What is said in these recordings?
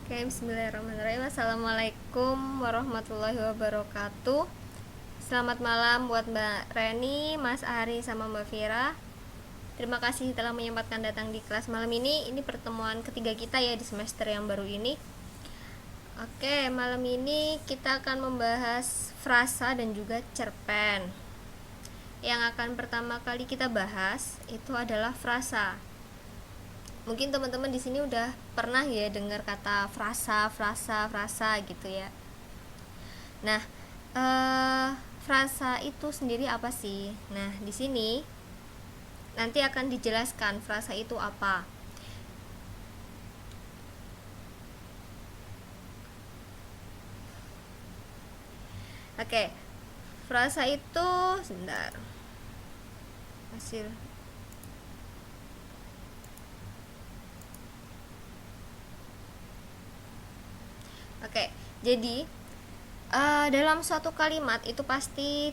Oke, bismillahirrahmanirrahim. Assalamualaikum warahmatullahi wabarakatuh. Selamat malam buat Mbak Reni, Mas Ari, sama Mbak Vira. Terima kasih telah menyempatkan datang di kelas malam ini. Ini pertemuan ketiga kita ya di semester yang baru ini. Oke, malam ini kita akan membahas frasa dan juga cerpen. Yang akan pertama kali kita bahas itu adalah frasa. Mungkin teman-teman di sini udah pernah ya dengar kata frasa gitu ya. Nah, frasa itu sendiri apa sih? Nah, di sini nanti akan dijelaskan frasa itu apa. Oke, frasa itu sebentar. Hasil. Oke, jadi dalam suatu kalimat itu pasti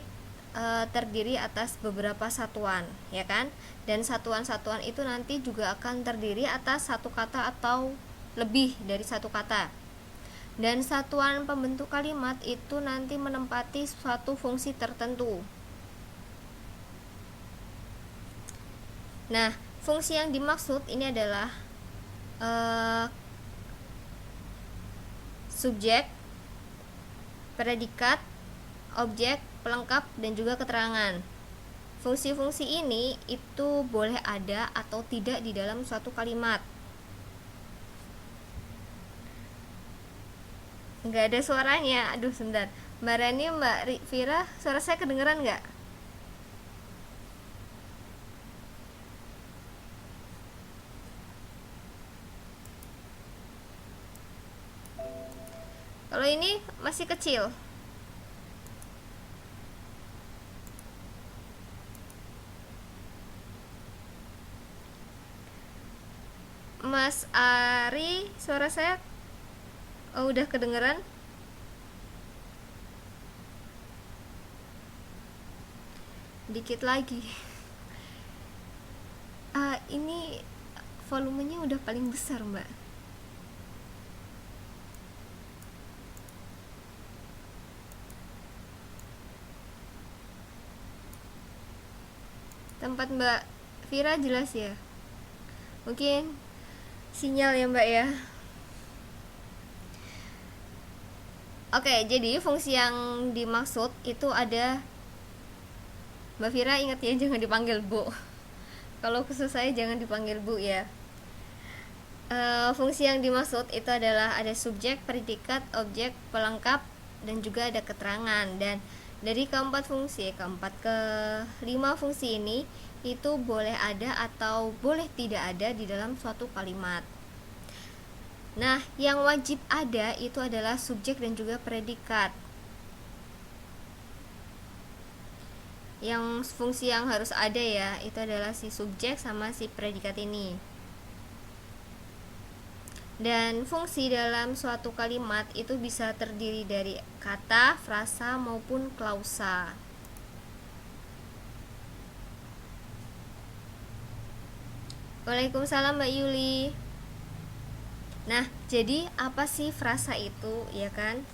terdiri atas beberapa satuan, ya kan? Dan satuan-satuan itu nanti juga akan terdiri atas satu kata atau lebih dari satu kata. Dan satuan pembentuk kalimat itu nanti menempati suatu fungsi tertentu. Nah, fungsi yang dimaksud ini adalah subjek, predikat, objek, pelengkap, dan juga keterangan. Fungsi-fungsi ini itu boleh ada atau tidak di dalam suatu kalimat. Nggak ada suaranya. Aduh, sebentar. Mbak Rani, Mbak Vira, suara saya kedengeran nggak? Kalau ini masih kecil. Mas Ari, suara saya udah kedengeran? Dikit lagi. Ini volumenya udah paling besar, Mbak. Tempat Mbak Vira jelas ya? Mungkin sinyal ya, Mbak ya. Oke, jadi fungsi yang dimaksud itu ada. Mbak Vira ingat ya, jangan dipanggil Bu. Kalau khusus saya jangan dipanggil Bu ya. Fungsi yang dimaksud itu adalah ada subjek, predikat, objek, pelengkap, dan juga ada keterangan. Dan dari keempat ke 5 fungsi ini itu boleh ada atau boleh tidak ada di dalam suatu kalimat. Nah, yang wajib ada itu adalah subjek dan juga predikat. Yang fungsi yang harus ada ya, itu adalah si subjek sama si predikat ini. Dan fungsi dalam suatu kalimat itu bisa terdiri dari kata, frasa, maupun klausa. Waalaikumsalam Mbak Yuli. Nah, jadi apa sih frasa itu, ya kan?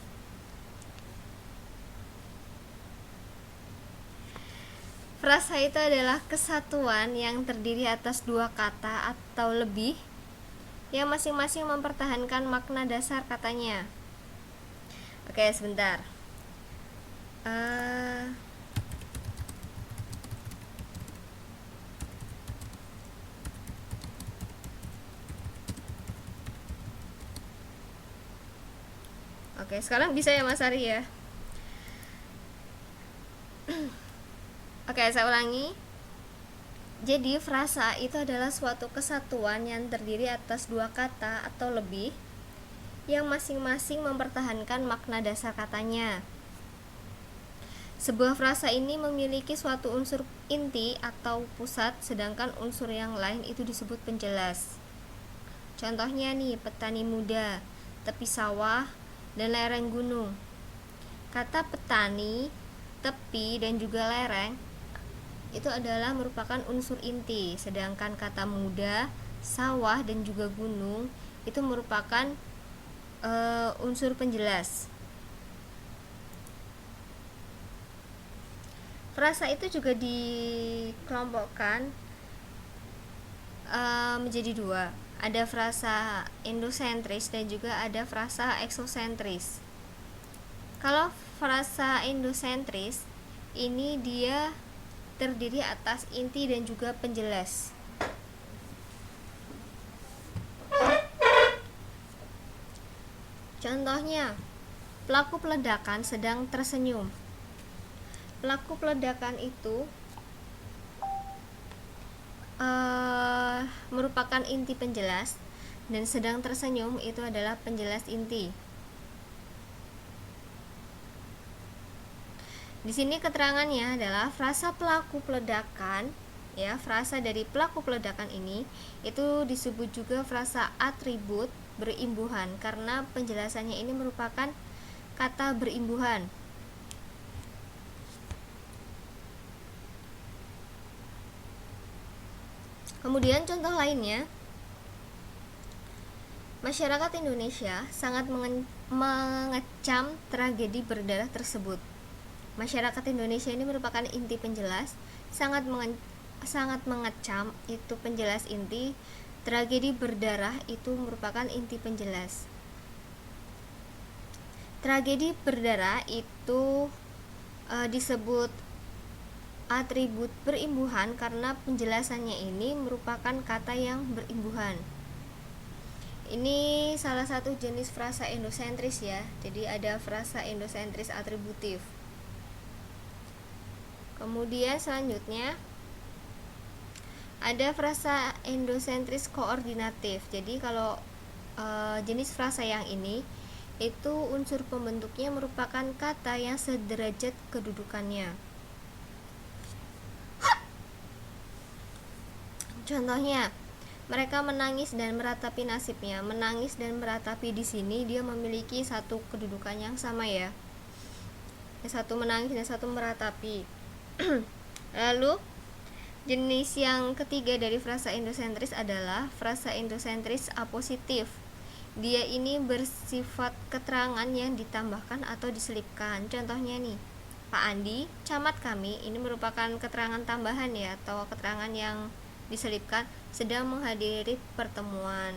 Frasa itu adalah kesatuan yang terdiri atas dua kata atau lebih yang masing-masing mempertahankan makna dasar katanya. Oke, sebentar. Oke, sekarang bisa ya Mas Ari ya? Oke, saya ulangi. Jadi frasa itu adalah suatu kesatuan yang terdiri atas dua kata atau lebih yang masing-masing mempertahankan makna dasar katanya. Sebuah frasa ini memiliki suatu unsur inti atau pusat, sedangkan unsur yang lain itu disebut penjelas. Contohnya nih, petani muda, tepi sawah, dan lereng gunung. Kata petani, tepi, dan juga lereng itu adalah merupakan unsur inti, sedangkan kata muda, sawah, dan juga gunung itu merupakan unsur penjelas. Frasa itu juga dikelompokkan menjadi dua. Ada frasa endosentris dan juga ada frasa eksosentris. Kalau frasa endosentris ini dia terdiri atas inti dan juga penjelas. Contohnya, pelaku peledakan sedang tersenyum. Pelaku peledakan itu merupakan inti penjelas dan sedang tersenyum itu adalah penjelas inti. Di sini keterangannya adalah frasa pelaku peledakan, ya, frasa dari pelaku peledakan ini itu disebut juga frasa atribut berimbuhan karena penjelasannya ini merupakan kata berimbuhan. Kemudian contoh lainnya, masyarakat Indonesia sangat mengecam tragedi berdarah tersebut. Masyarakat Indonesia ini merupakan inti penjelas, sangat mengecam itu penjelas inti, tragedi berdarah itu merupakan inti penjelas. Tragedi berdarah itu disebut atribut berimbuhan karena penjelasannya ini merupakan kata yang berimbuhan. Ini salah satu jenis frasa endosentris ya. Jadi ada frasa endosentris atributif. Kemudian selanjutnya ada frasa endosentris koordinatif. Jadi kalau jenis frasa yang ini itu unsur pembentuknya merupakan kata yang sederajat kedudukannya. Contohnya, mereka menangis dan meratapi nasibnya. Menangis dan meratapi di sini dia memiliki satu kedudukan yang sama ya. Satu menangis dan satu meratapi. Lalu jenis yang ketiga dari frasa endosentris adalah frasa endosentris apositif. Dia ini bersifat keterangan yang ditambahkan atau diselipkan. Contohnya nih, Pak Andi, camat kami, ini merupakan keterangan tambahan ya, atau keterangan yang diselipkan sedang menghadiri pertemuan.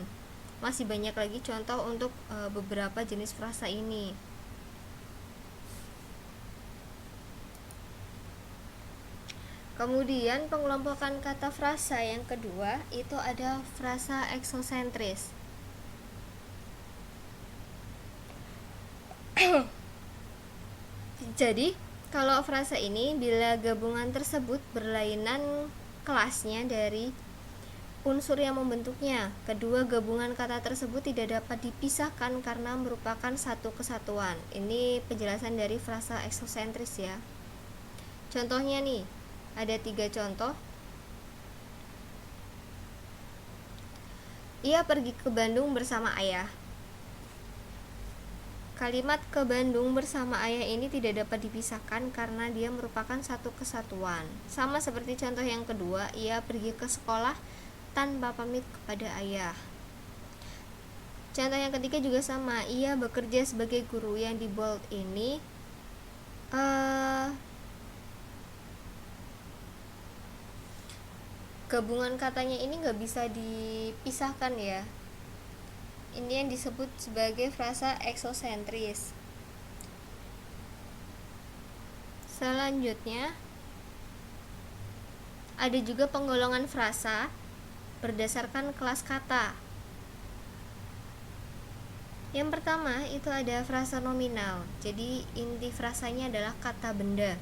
Masih banyak lagi contoh untuk beberapa jenis frasa ini. Kemudian pengelompokan kata frasa yang kedua itu ada frasa eksosentris. Jadi kalau frasa ini bila gabungan tersebut berlainan kelasnya dari unsur yang membentuknya, kedua gabungan kata tersebut tidak dapat dipisahkan karena merupakan satu kesatuan. Ini penjelasan dari frasa eksosentris ya. Contohnya nih, ada 3 contoh. Ia pergi ke Bandung bersama ayah. Kalimat ke Bandung bersama ayah ini tidak dapat dipisahkan karena dia merupakan satu kesatuan. Sama seperti contoh yang kedua, ia pergi ke sekolah tanpa pamit kepada ayah. Contoh yang ketiga juga sama, ia bekerja sebagai guru. Yang di bold ini gabungan katanya ini nggak bisa dipisahkan ya. Ini yang disebut sebagai frasa eksosentris. Selanjutnya ada juga penggolongan frasa berdasarkan kelas kata. Yang pertama itu ada frasa nominal. Jadi inti frasanya adalah kata benda.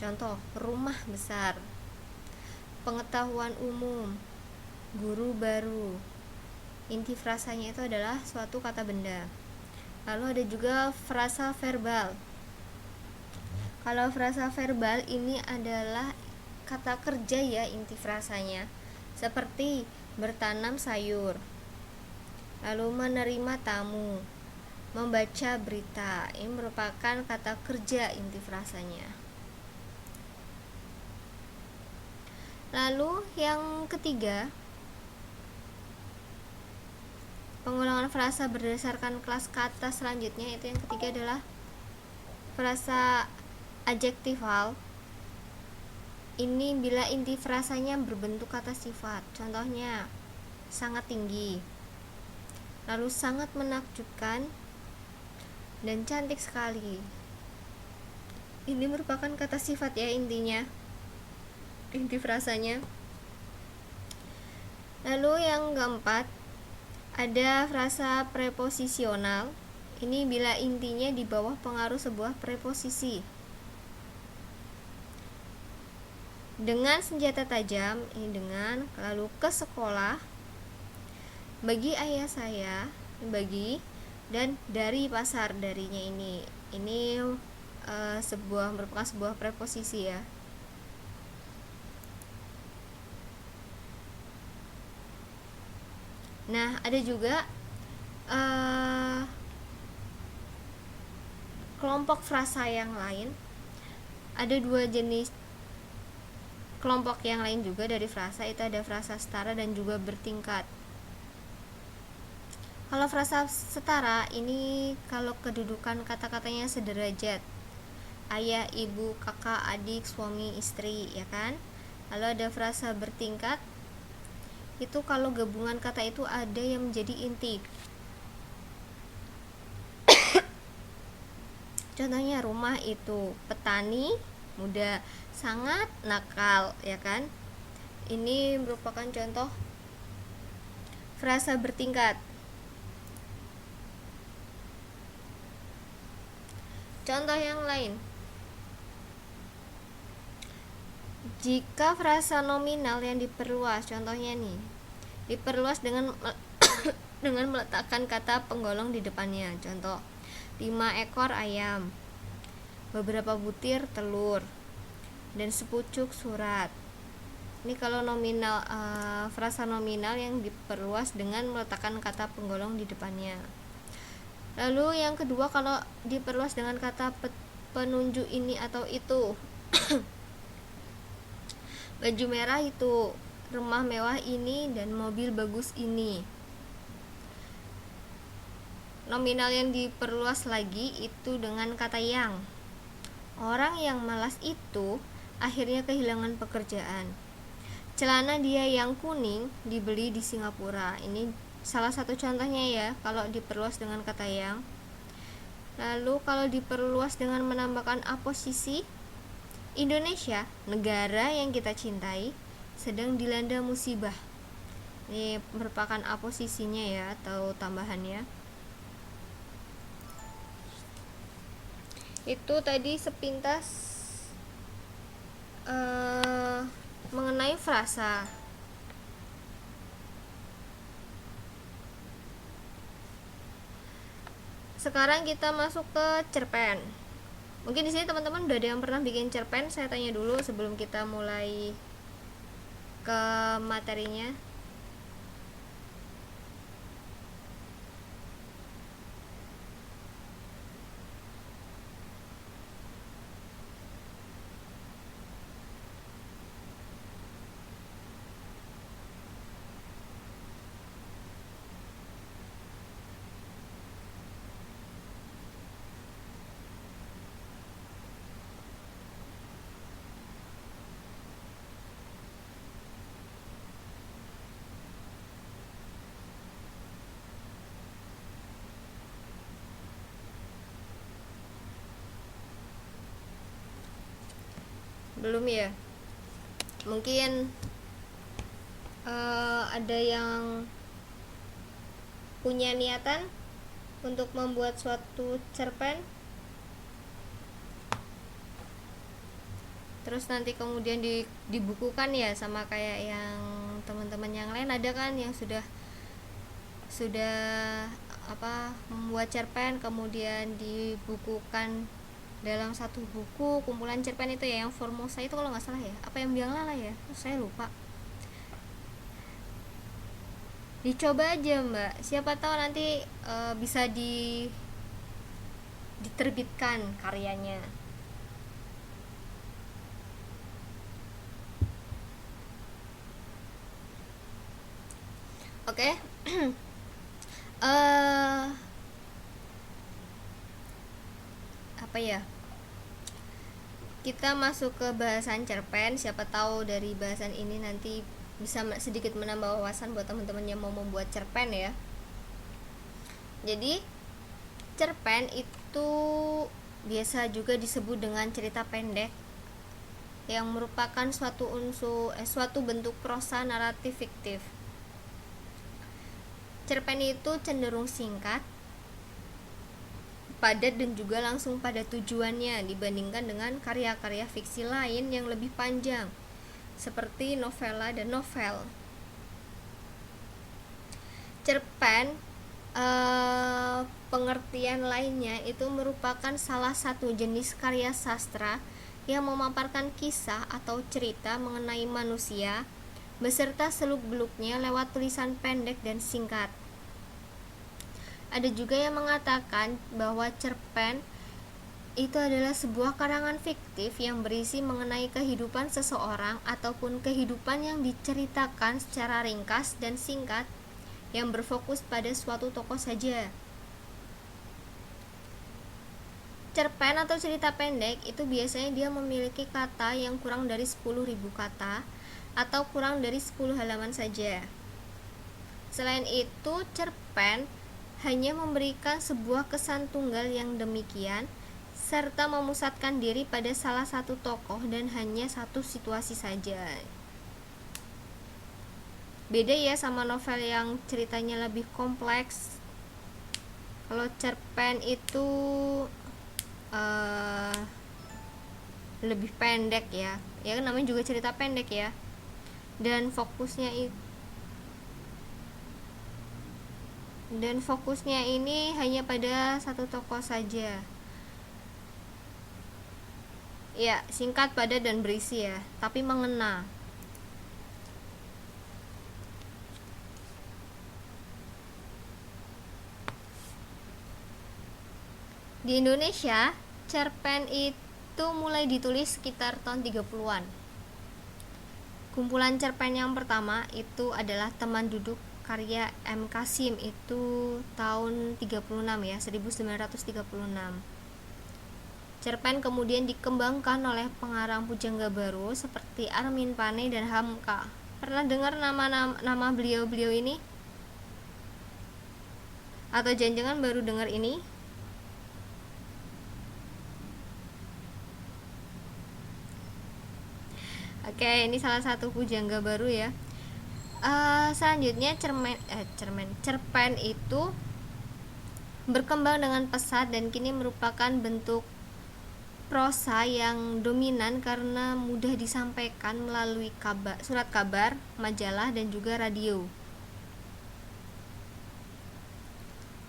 Contoh, rumah besar, pengetahuan umum, guru baru. Inti frasanya itu adalah suatu kata benda. Lalu ada juga frasa verbal. Kalau frasa verbal ini adalah kata kerja ya inti frasanya. Seperti bertanam sayur, lalu menerima tamu, membaca berita. Ini merupakan kata kerja inti frasanya. Lalu yang ketiga pengulangan frasa berdasarkan kelas kata selanjutnya, itu yang ketiga adalah frasa adjektifal. Ini bila inti frasanya berbentuk kata sifat. Contohnya, sangat tinggi, lalu sangat menakjubkan, dan cantik sekali. Ini merupakan kata sifat ya intinya, inti frasanya. Lalu yang keempat, ada frasa preposisional. Ini bila intinya di bawah pengaruh sebuah preposisi. Dengan senjata tajam, ini dengan, lalu ke sekolah, bagi ayah saya, bagi, dan dari pasar. Darinya ini merupakan sebuah preposisi ya. Nah, ada juga kelompok frasa yang lain. Ada dua jenis kelompok yang lain juga dari frasa, itu ada frasa setara dan juga bertingkat. Kalau frasa setara ini kalau kedudukan kata-katanya sederajat, ayah, ibu, kakak, adik, suami, istri, ya kan. Lalu ada frasa bertingkat, itu kalau gabungan kata itu ada yang menjadi inti. Contohnya, rumah itu petani, muda, sangat nakal, ya kan. Ini merupakan contoh frasa bertingkat. Contoh yang lain, jika frasa nominal yang diperluas, contohnya nih, diperluas dengan dengan meletakkan kata penggolong di depannya. Contoh, 5 ekor ayam, beberapa butir telur, dan sepucuk surat. Ini kalau nominal, frasa nominal yang diperluas dengan meletakkan kata penggolong di depannya. Lalu yang kedua, kalau diperluas dengan kata penunjuk ini atau itu. Baju merah itu, rumah mewah ini, dan mobil bagus ini. Nominal yang diperluas lagi itu dengan kata yang. Orang yang malas itu akhirnya kehilangan pekerjaan. Celana dia yang kuning dibeli di Singapura. Ini salah satu contohnya ya kalau diperluas dengan kata yang. Lalu kalau diperluas dengan menambahkan aposisi, Indonesia, negara yang kita cintai, sedang dilanda musibah. Ini merupakan aposisinya ya, atau tambahannya. Itu tadi sepintas mengenai frasa. Sekarang kita masuk ke cerpen. Mungkin di sini teman-teman udah ada yang pernah bikin cerpen. Saya tanya dulu sebelum kita mulai ke materinya. Belum ya? Mungkin ada yang punya niatan untuk membuat suatu cerpen, terus nanti kemudian dibukukan ya, sama kayak yang teman-teman yang lain. Ada kan yang sudah membuat cerpen kemudian dibukukan dalam satu buku kumpulan cerpen itu ya, yang Formosa itu kalau nggak salah ya, apa yang Biang Lala ya, saya lupa. Dicoba aja mbak, siapa tahu nanti bisa diterbitkan karyanya. Oke. eh apa ya, kita masuk ke bahasan cerpen. Siapa tahu dari bahasan ini nanti bisa sedikit menambah wawasan buat teman-teman yang mau membuat cerpen ya. Jadi cerpen itu biasa juga disebut dengan cerita pendek yang merupakan suatu bentuk prosa naratif fiktif. Cerpen itu cenderung singkat, padat dan juga langsung pada tujuannya dibandingkan dengan karya-karya fiksi lain yang lebih panjang seperti novela dan novel. Cerpen pengertian lainnya itu merupakan salah satu jenis karya sastra yang memaparkan kisah atau cerita mengenai manusia beserta seluk-beluknya lewat tulisan pendek dan singkat. Ada juga yang mengatakan bahwa cerpen itu adalah sebuah karangan fiktif yang berisi mengenai kehidupan seseorang ataupun kehidupan yang diceritakan secara ringkas dan singkat yang berfokus pada suatu tokoh saja. Cerpen atau cerita pendek itu biasanya dia memiliki kata yang kurang dari 10.000 kata atau kurang dari 10 halaman saja. Selain itu, cerpen hanya memberikan sebuah kesan tunggal yang demikian serta memusatkan diri pada salah satu tokoh dan hanya satu situasi saja. Beda ya sama novel yang ceritanya lebih kompleks. Kalau cerpen itu lebih pendek ya namanya juga cerita pendek ya, dan fokusnya ini hanya pada satu tokoh saja. Ya, singkat, padat dan berisi ya, tapi mengena. Di Indonesia, cerpen itu mulai ditulis sekitar tahun 30-an. Kumpulan cerpen yang pertama itu adalah Teman Duduk karya M. Kasim, itu tahun 36 ya, 1936. Cerpen kemudian dikembangkan oleh pengarang pujangga baru seperti Armin Pane dan Hamka. Pernah dengar nama beliau-beliau ini? Atau jangan-jangan baru dengar ini? Oke, ini salah satu pujangga baru ya. Selanjutnya cerpen itu berkembang dengan pesat dan kini merupakan bentuk prosa yang dominan karena mudah disampaikan melalui surat kabar, majalah dan juga radio.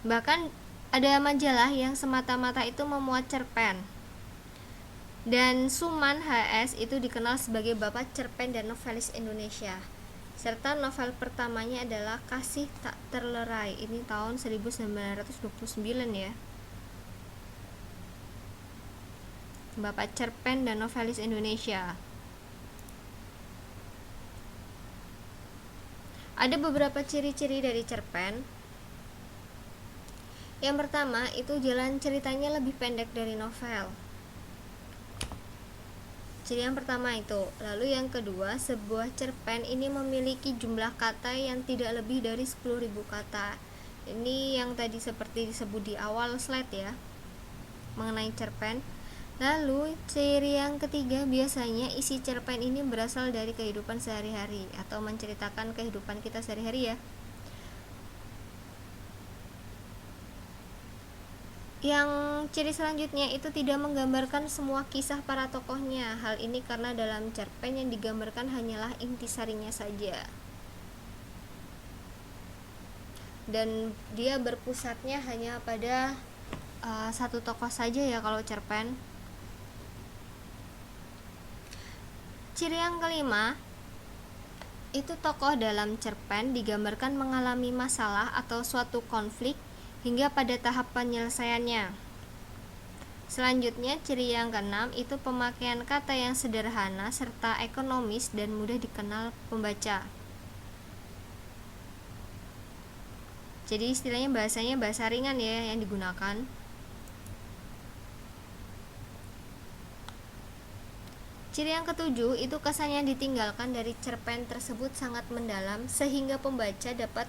Bahkan ada majalah yang semata-mata itu memuat cerpen. Dan Suman HS itu dikenal sebagai bapak cerpen dan novelis Indonesia. Serta novel pertamanya adalah Kasih Tak Terlerai, ini tahun 1929 ya. Bapak cerpen dan novelis Indonesia. Ada beberapa ciri-ciri dari cerpen. Yang pertama, itu jalan ceritanya lebih pendek dari novel. Ciri yang pertama itu. Lalu yang kedua, sebuah cerpen ini memiliki jumlah kata yang tidak lebih dari 10.000 kata. Ini yang tadi seperti disebut di awal slide ya, mengenai cerpen. Lalu ciri yang ketiga, biasanya isi cerpen ini berasal dari kehidupan sehari-hari atau menceritakan kehidupan kita sehari-hari ya. Yang ciri selanjutnya itu tidak menggambarkan semua kisah para tokohnya. Hal ini karena dalam cerpen yang digambarkan hanyalah intisarinya saja. Dan dia berpusatnya hanya pada satu tokoh saja ya kalau cerpen. Ciri yang kelima, itu tokoh dalam cerpen digambarkan mengalami masalah atau suatu konflik hingga pada tahap penyelesaiannya. Selanjutnya, ciri yang keenam itu pemakaian kata yang sederhana serta ekonomis dan mudah dikenal pembaca. Jadi istilahnya bahasanya bahasa ringan ya yang digunakan. Ciri yang ketujuh itu kesan yang ditinggalkan dari cerpen tersebut sangat mendalam sehingga pembaca dapat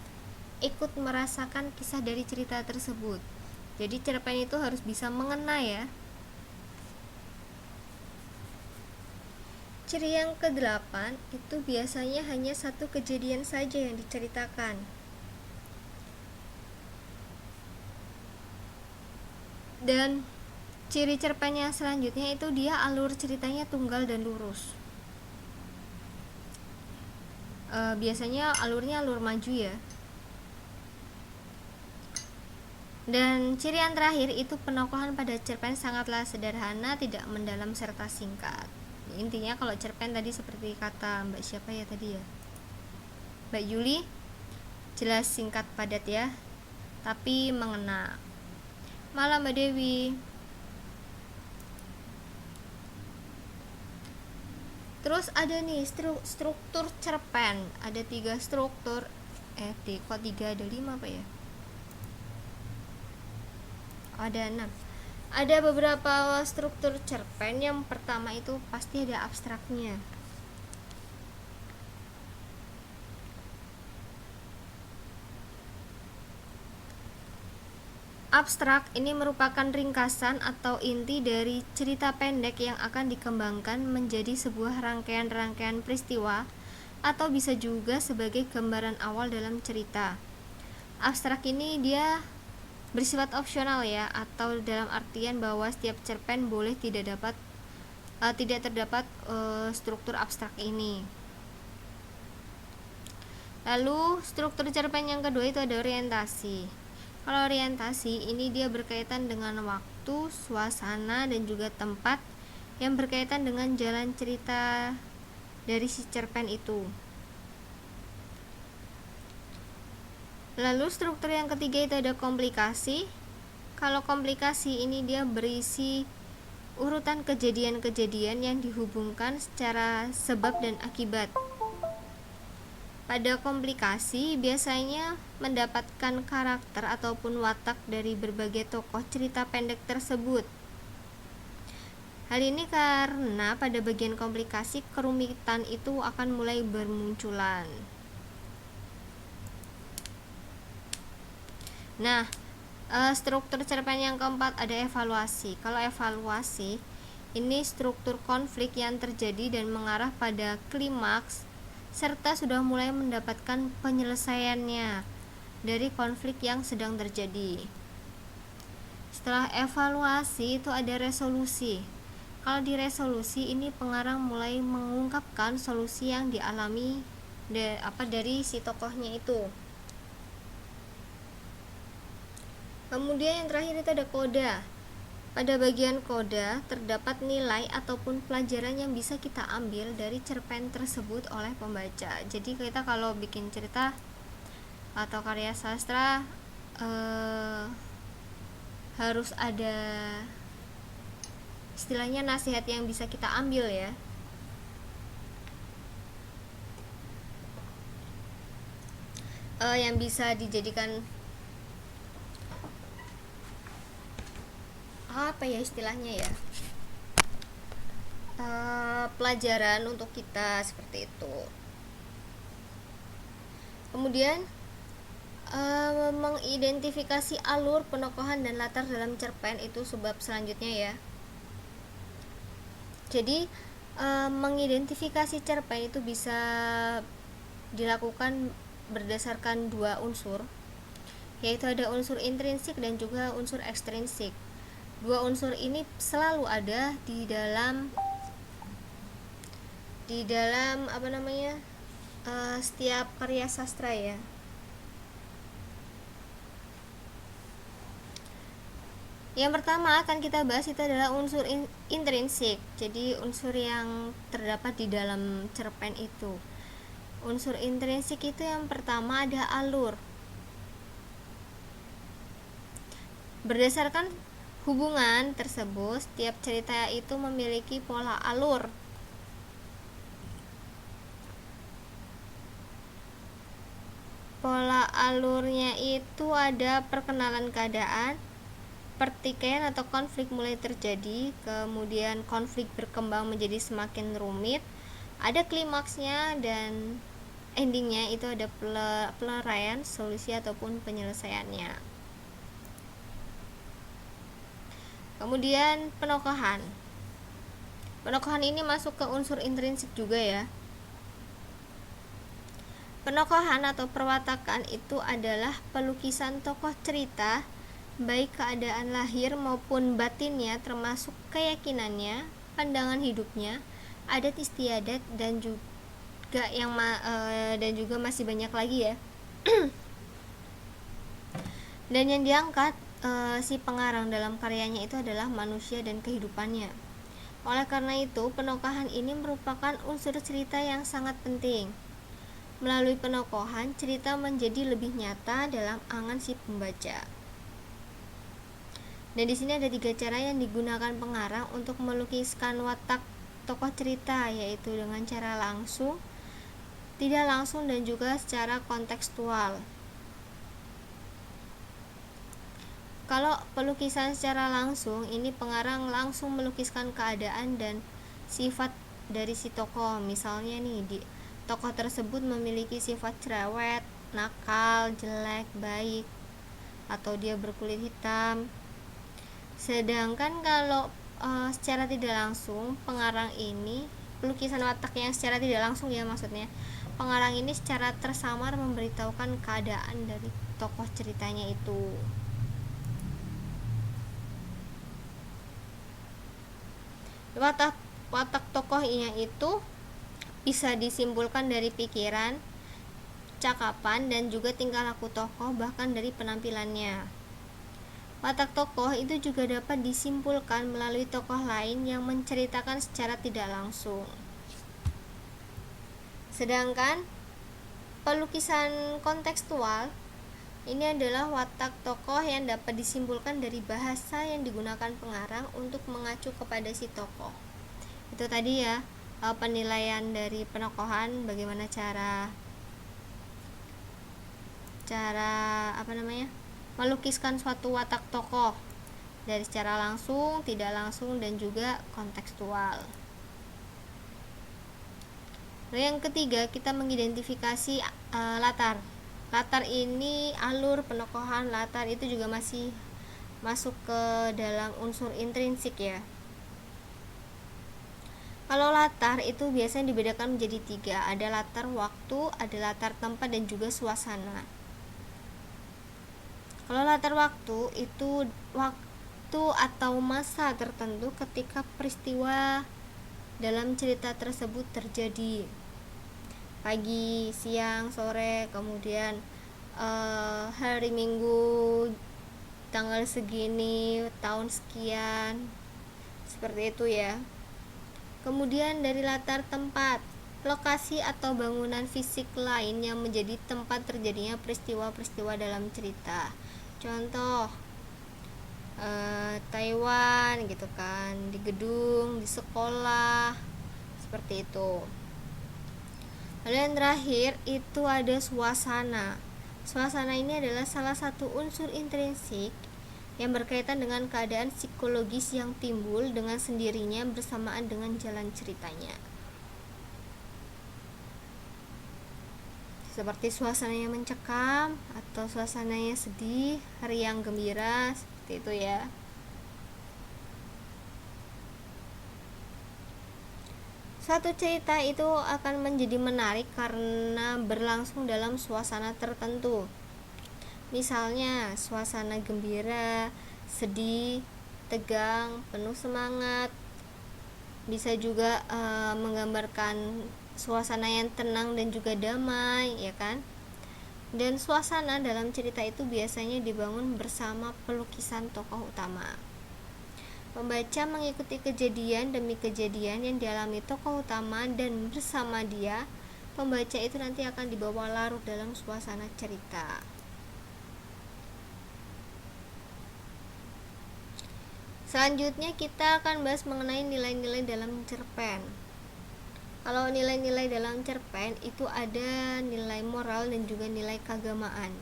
ikut merasakan kisah dari cerita tersebut. Jadi cerpen itu harus bisa mengena ya. Ciri yang kedelapan itu biasanya hanya satu kejadian saja yang diceritakan. Dan ciri cerpen yang selanjutnya itu dia alur ceritanya tunggal dan lurus. Biasanya alurnya alur maju ya. Dan ciri yang terakhir itu penokohan pada cerpen sangatlah sederhana, tidak mendalam serta singkat. Intinya kalau cerpen tadi seperti kata Mbak siapa ya tadi ya, Mbak Yuli, jelas singkat padat ya, tapi mengena. Malam Mbak Dewi. Terus ada nih struktur cerpen, ada 3 struktur. Kok 3 ada 5 apa ya? Ada 6. Ada beberapa struktur cerpen. Yang pertama itu pasti ada abstraknya. Abstrak ini merupakan ringkasan atau inti dari cerita pendek yang akan dikembangkan menjadi sebuah rangkaian-rangkaian peristiwa atau bisa juga sebagai gambaran awal dalam cerita. Abstrak ini dia bersifat opsional ya, atau dalam artian bahwa setiap cerpen boleh tidak terdapat struktur abstrak ini. Lalu struktur cerpen yang kedua itu ada orientasi. Kalau orientasi ini dia berkaitan dengan waktu, suasana, dan juga tempat yang berkaitan dengan jalan cerita dari si cerpen itu. Lalu struktur yang ketiga itu ada komplikasi. Kalau komplikasi ini dia berisi urutan kejadian-kejadian yang dihubungkan secara sebab dan akibat. Pada komplikasi biasanya mendapatkan karakter ataupun watak dari berbagai tokoh cerita pendek tersebut. Hal ini karena pada bagian komplikasi kerumitan itu akan mulai bermunculan. Nah, struktur cerpen yang keempat ada evaluasi. Kalau evaluasi ini struktur konflik yang terjadi dan mengarah pada klimaks serta sudah mulai mendapatkan penyelesaiannya dari konflik yang sedang terjadi. Setelah evaluasi itu ada resolusi. Kalau di resolusi ini pengarang mulai mengungkapkan solusi yang dialami dari si tokohnya itu. Kemudian yang terakhir itu ada koda. Pada bagian koda terdapat nilai ataupun pelajaran yang bisa kita ambil dari cerpen tersebut oleh pembaca. Jadi kita kalau bikin cerita atau karya sastra harus ada istilahnya nasihat yang bisa kita ambil ya. Yang bisa dijadikan apa ya istilahnya ya, pelajaran untuk kita seperti itu. Kemudian mengidentifikasi alur, penokohan, dan latar dalam cerpen itu sebab selanjutnya ya. Jadi mengidentifikasi cerpen itu bisa dilakukan berdasarkan 2 unsur, yaitu ada unsur intrinsik dan juga unsur ekstrinsik. 2 unsur ini selalu ada di dalam setiap karya sastra ya. Yang pertama akan kita bahas itu adalah unsur intrinsik. Jadi unsur yang terdapat di dalam cerpen itu. Unsur intrinsik itu yang pertama ada alur. Berdasarkan hubungan tersebut, setiap cerita itu memiliki pola alur. Pola alurnya itu ada perkenalan keadaan, pertikaian atau konflik mulai terjadi, kemudian konflik berkembang menjadi semakin rumit, ada klimaksnya, dan endingnya itu ada peleraian, solusi ataupun penyelesaiannya. Kemudian penokohan. Penokohan ini masuk ke unsur intrinsik juga ya. Penokohan atau perwatakan itu adalah pelukisan tokoh cerita, baik keadaan lahir maupun batinnya, termasuk keyakinannya, pandangan hidupnya, adat istiadat, dan juga masih banyak lagi ya. Dan yang diangkat si pengarang dalam karyanya itu adalah manusia dan kehidupannya. Oleh karena itu, penokohan ini merupakan unsur cerita yang sangat penting. Melalui penokohan, cerita menjadi lebih nyata dalam angan si pembaca. Dan di sini ada 3 cara yang digunakan pengarang untuk melukiskan watak tokoh cerita, yaitu dengan cara langsung, tidak langsung, dan juga secara kontekstual. Kalau pelukisan secara langsung, ini pengarang langsung melukiskan keadaan dan sifat dari si tokoh. Misalnya nih, tokoh tersebut memiliki sifat cerewet, nakal, jelek, baik, atau dia berkulit hitam. Sedangkan kalau secara tidak langsung, pengarang ini pelukisan watak yang secara tidak langsung ya, maksudnya pengarang ini secara tersamar memberitahukan keadaan dari tokoh ceritanya itu. Watak tokohnya itu bisa disimpulkan dari pikiran, cakapan, dan juga tingkah laku tokoh, bahkan dari penampilannya. Watak tokoh itu juga dapat disimpulkan melalui tokoh lain yang menceritakan secara tidak langsung. Sedangkan pelukisan kontekstual ini adalah watak tokoh yang dapat disimpulkan dari bahasa yang digunakan pengarang untuk mengacu kepada si tokoh. Itu tadi ya, penilaian dari penokohan, bagaimana cara melukiskan suatu watak tokoh dari secara langsung, tidak langsung, dan juga kontekstual. Lalu yang ketiga, kita mengidentifikasi latar. Latar ini alur penokohan, latar itu juga masih masuk ke dalam unsur intrinsik ya. Kalau latar itu biasanya dibedakan menjadi 3, ada latar waktu, ada latar tempat, dan juga suasana. Kalau latar waktu itu waktu atau masa tertentu ketika peristiwa dalam cerita tersebut terjadi, pagi, siang, sore, kemudian hari Minggu tanggal segini, tahun sekian, seperti itu ya. Kemudian dari latar tempat, lokasi atau bangunan fisik lain yang menjadi tempat terjadinya peristiwa-peristiwa dalam cerita. Contoh Taiwan gitu kan, di gedung, di sekolah, seperti itu. Lalu yang terakhir itu ada suasana. Suasana ini adalah salah satu unsur intrinsik yang berkaitan dengan keadaan psikologis yang timbul dengan sendirinya bersamaan dengan jalan ceritanya. Seperti suasananya mencekam atau suasananya sedih, riang, gembira, seperti itu ya. Suatu cerita itu akan menjadi menarik karena berlangsung dalam suasana tertentu. Misalnya suasana gembira, sedih, tegang, penuh semangat. Bisa juga menggambarkan suasana yang tenang dan juga damai, ya kan? Dan suasana dalam cerita itu biasanya dibangun bersama pelukisan tokoh utama. Pembaca mengikuti kejadian demi kejadian yang dialami tokoh utama, dan bersama dia, pembaca itu nanti akan dibawa larut dalam suasana cerita. Selanjutnya kita akan bahas mengenai nilai-nilai dalam cerpen. Kalau nilai-nilai dalam cerpen itu ada nilai moral dan juga nilai keagamaan.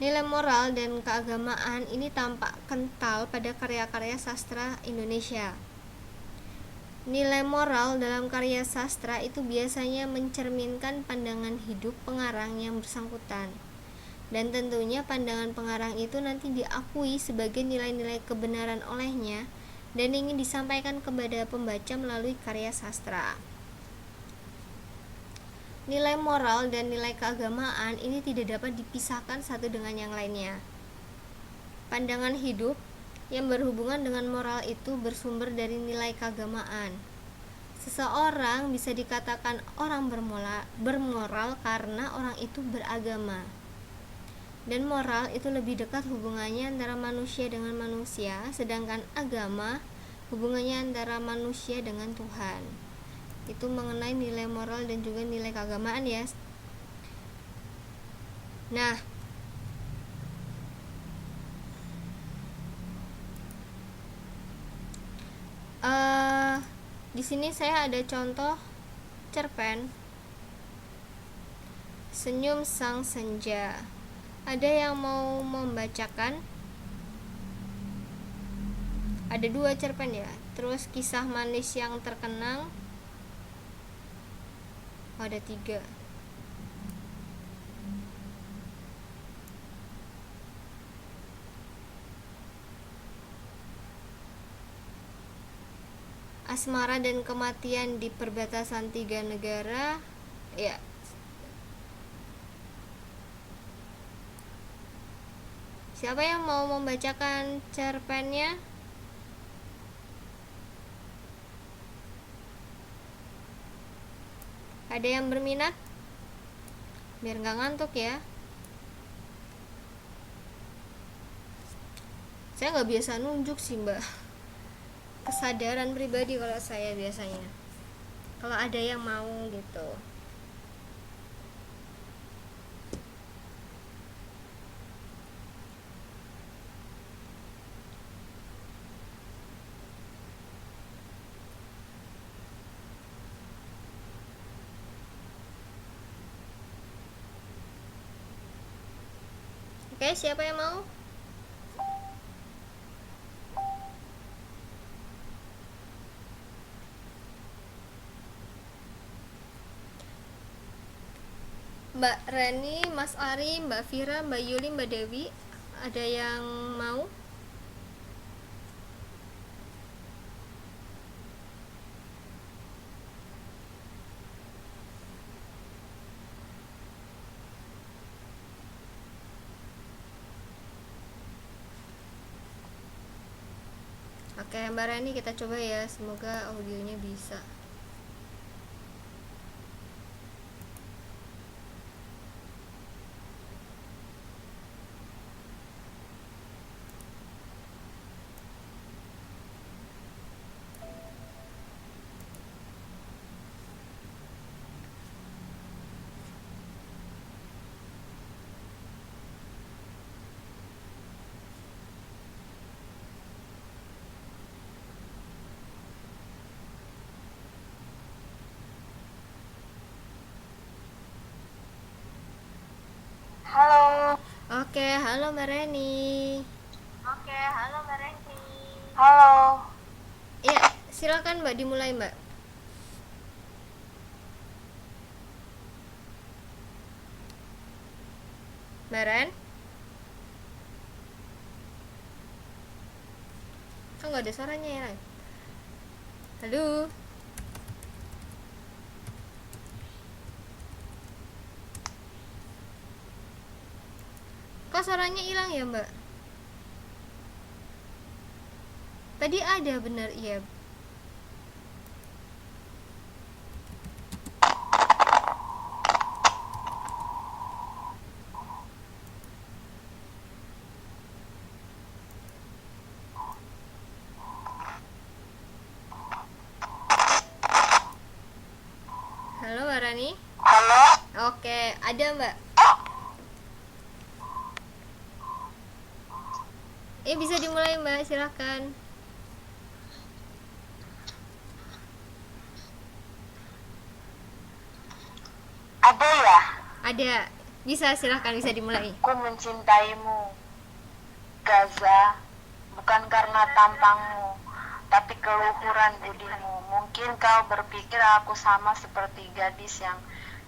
Nilai moral dan keagamaan ini tampak kental pada karya-karya sastra Indonesia. Nilai moral dalam karya sastra itu biasanya mencerminkan pandangan hidup pengarang yang bersangkutan. Dan tentunya pandangan pengarang itu nanti diakui sebagai nilai-nilai kebenaran olehnya dan ingin disampaikan kepada pembaca melalui karya sastra. Nilai moral dan nilai keagamaan ini tidak dapat dipisahkan satu dengan yang lainnya. Pandangan hidup yang berhubungan dengan moral itu bersumber dari nilai keagamaan. Seseorang bisa dikatakan orang bermoral karena orang itu beragama. Dan moral itu lebih dekat hubungannya antara manusia dengan manusia, sedangkan agama hubungannya antara manusia dengan Tuhan. Itu mengenai nilai moral dan juga nilai keagamaan ya. Nah, di sini saya ada contoh cerpen Senyum Sang Senja. Ada yang mau membacakan? Ada 2 cerpen ya. Terus Kisah Manis yang Terkenang. Ada 3. Asmara dan Kematian di Perbatasan 3 Negara. Ya. Siapa yang mau membacakan cerpennya? Ada yang berminat? Biar gak ngantuk ya. Saya gak biasa nunjuk sih mbak. Kesadaran pribadi kalau saya biasanya. Kalau ada yang mau gitu. Oke, siapa yang mau? Mbak Reni, Mas Ari, Mbak Vira, Mbak Yuli, Mbak Dewi, ada yang mau? Oke, Mbak Reni kita coba ya, semoga audionya bisa. Halo. Oke, halo Mbak Reni. Halo. Iya, silakan Mbak dimulai Mbak. Mbak Ren? Kok nggak ada suaranya ya? Halo? Kok suaranya hilang ya Mbak? Tadi ada benar, iya. Halo Mbak Rani? Halo. Oke, ada Mbak. Bisa dimulai Mbak, silakan. Ada ya? Ada. Bisa, silahkan, bisa dimulai. Ku mencintaimu, Gaza, bukan karena tampangmu, tapi keluhuran budimu. Mungkin kau berpikir aku sama seperti gadis yang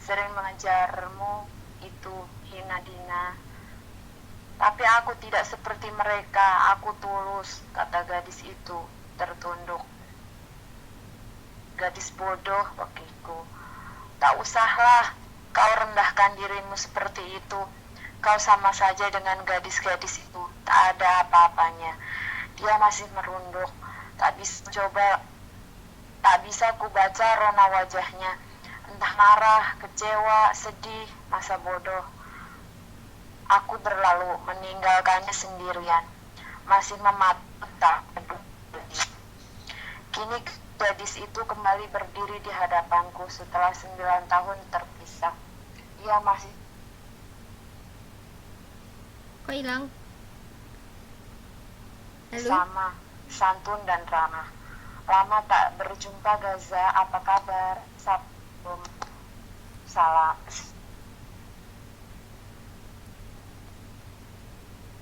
sering mengejarmu itu, hina dina. Tapi aku tidak seperti mereka, aku tulus, kata gadis itu, tertunduk. Gadis bodoh, bagiku. Tak usahlah kau rendahkan dirimu seperti itu. Kau sama saja dengan gadis-gadis itu, tak ada apa-apanya. Dia masih merunduk, tak bisa ku baca rona wajahnya. Entah marah, kecewa, sedih, masa bodoh. Aku berlalu meninggalkannya sendirian, masih memata. Kini gadis itu kembali berdiri di hadapanku setelah 9 tahun terpisah. Ia masih Kok hilang? Halo? sama, santun dan ramah. Lama tak berjumpa, Gaza, apa kabar? Salam. Salam.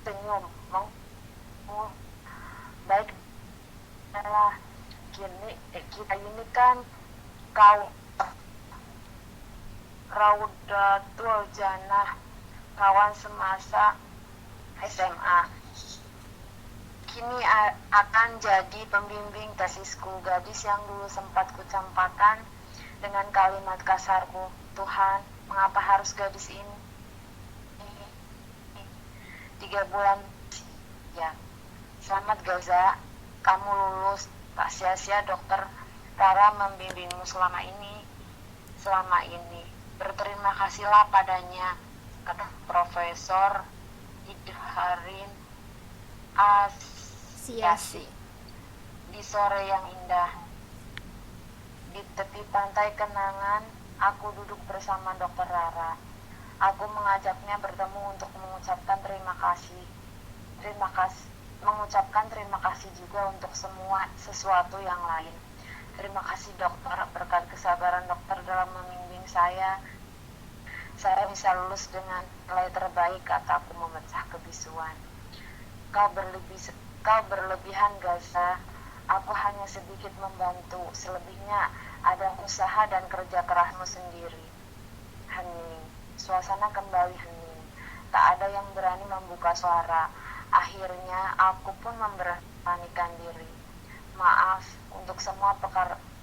Senyum. Baik. Kita ini kan kau Raudatul Jannah, kawan semasa SMA. Kini akan jadi pembimbing tesisku. Gadis yang dulu sempat kucampakan dengan kalimat kasarku, Tuhan, mengapa harus gadis ini? 3 bulan ya. Selamat Gaza, kamu lulus. Tak sia-sia dokter Rara membimbingmu selama ini. Berterima kasihlah padanya, kata Profesor Idharin Asyasi. Di sore yang indah, di tepi pantai kenangan, aku duduk bersama dokter Rara. Aku mengajaknya bertemu untuk mengucapkan terima kasih. Mengucapkan terima kasih juga untuk sesuatu yang lain. Terima kasih dokter, berkat kesabaran dokter dalam membimbing saya bisa lulus dengan nilai terbaik, kataku memecah kebisuan. Kau berlebihan, Gaza. Aku hanya sedikit membantu, selebihnya ada usaha dan kerja kerasmu sendiri. Hening. Suasana kembali hening. Tak ada yang berani membuka suara. Akhirnya aku pun memberanikan diri. Maaf untuk semua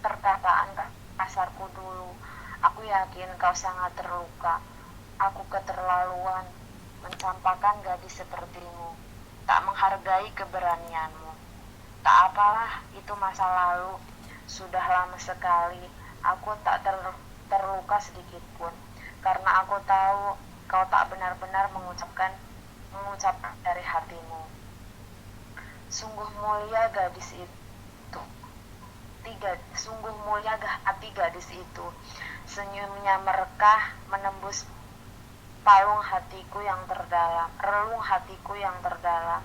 perkataan kasarku dulu. Aku yakin kau sangat terluka. Aku keterlaluan mencampakkan gadis sepertimu. Tak menghargai keberanianmu. Tak apalah, itu masa lalu. Sudah lama sekali. Aku tak terluka sedikit pun. Karena aku tahu kau tak benar-benar mengucapkan dari hatimu. Sungguh mulia gadis itu. Sungguh mulia hati gadis itu. Senyumnya merekah menembus relung hatiku yang terdalam.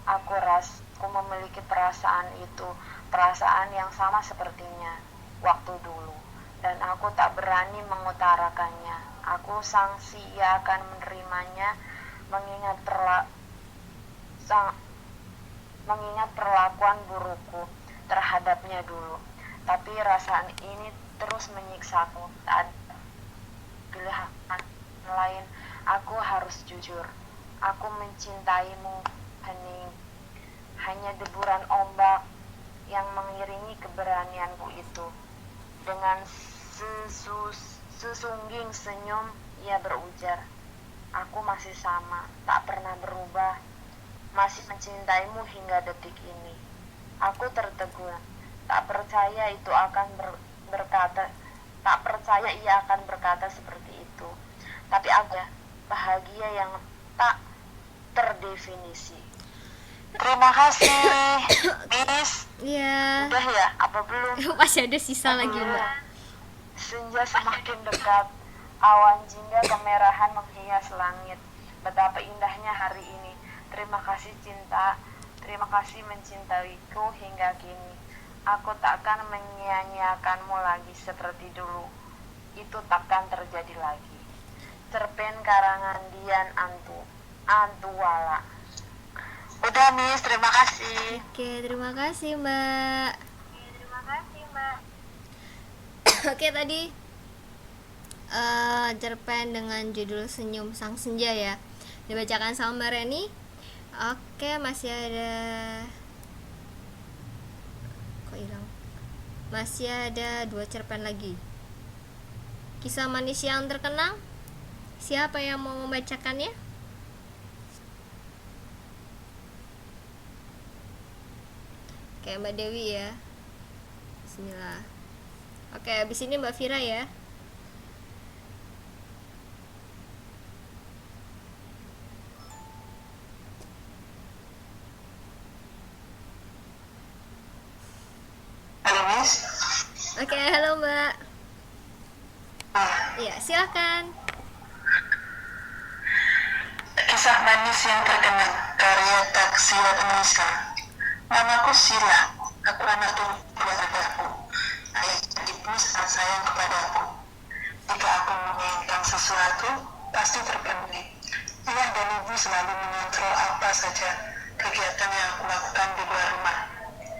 Aku memiliki perasaan itu, perasaan yang sama sepertinya waktu dulu, dan aku tak berani mengutarakannya. Aku sangsi ia akan menerimanya, mengingat perlakuan burukku terhadapnya dulu. Tapi rasa ini terus menyiksaku. Tak ada pilihan lain. Aku harus jujur. Aku mencintaimu, hening. Hanya deburan ombak yang mengiringi keberanianku itu. Dengan sesungging senyum, ia berujar, aku masih sama, tak pernah berubah, masih mencintaimu hingga detik ini. Aku tertegun, tak percaya ia akan berkata seperti itu. Tapi aku bahagia yang tak terdefinisi. Terima kasih, Miss. Iya. Udah ya? Apa belum? Masih ada sisa lagi, Mbak. Senja semakin dekat. Awan jingga kemerahan menghias langit. Betapa indahnya hari ini. Terima kasih cinta. Terima kasih mencintaiku hingga kini. Aku takkan menyia-nyiakanmu lagi seperti dulu. Itu takkan terjadi lagi. cerpen karangan Dian Antuwala. Udah Miss, terima kasih. Oke, terima kasih Mbak. Oke, tadi cerpen dengan judul Senyum Sang Senja ya, dibacakan sama Mbak Reni. Oke, masih ada masih ada 2 cerpen lagi. Kisah Manis Yang Terkenang. Siapa yang mau membacakannya? Oke, Mbak Dewi ya. Bismillah. Oke, habis ini Mbak Vira ya. Halo Miss. Oke, halo Mbak. Iya, silakan. Kisah Manis Yang Terkenang, karya Taksirat Nisa. Namaku Sila, aku anak tunggal keluargaku. Ayah dan ibu sangat sayang kepadaku. Jika aku menginginkan sesuatu, pasti terpenuhi. Ayah dan ibu selalu mengontrol apa saja kegiatan yang aku lakukan di luar rumah,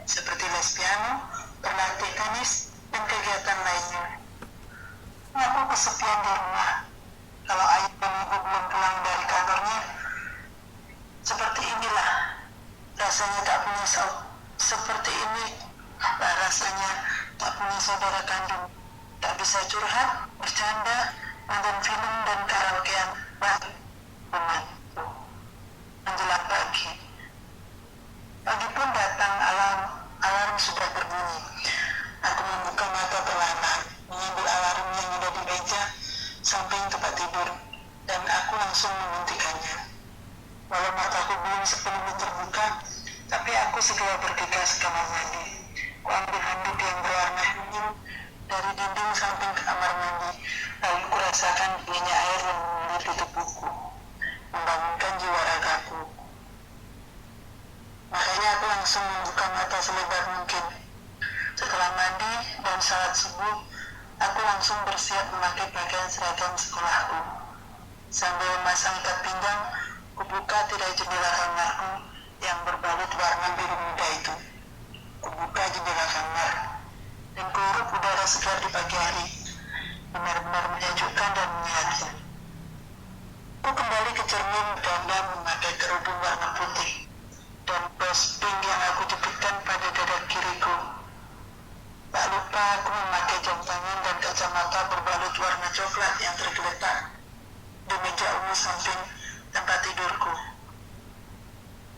seperti les piano, berlatih tenis, dan kegiatan lainnya. Aku kesepian di rumah. Kalau ayah dan ibu belum pulang dari kantornya, seperti inilah rasanya tak punya seperti ini rasanya tak punya saudara kandung, tak bisa curhat, bercanda, nonton film dan karaokean baik denganku. Menjelang pagi pun datang, alarm sudah berbunyi. Aku membuka mata perlahan, mengambil alarm yang ada di meja samping tempat tidur, dan aku langsung menghentikannya. Walau mataku belum sepenuhnya terbuka, tapi aku segera bergegas ke kamar mandi. Kuambil handuk yang berwarna kuning dari dinding samping kamar mandi, lalu kurasakan dinginnya air yang mengalir di tubuhku, membangunkan jiwa ragaku. Makanya aku langsung membuka mata selebar mungkin. Setelah mandi dan salat subuh, aku langsung bersiap memakai pakaian seragam sekolahku. Sambil memasang ikat pinggang, kubuka tirai jendela kamarku yang berbalut warna biru muda itu. Kubuka jendela kamar, dan kuhirup udara segar di pagi hari. Benar-benar menyejukkan dan menyehatkan. Aku kembali ke cermin dan memakai kerudung warna putih dan bos pink yang aku jepitkan pada dada kiriku. Tak lupa aku memakai jam tangan dan kacamata berbalut warna coklat yang tergeletak di meja ungu samping tempat tidurku.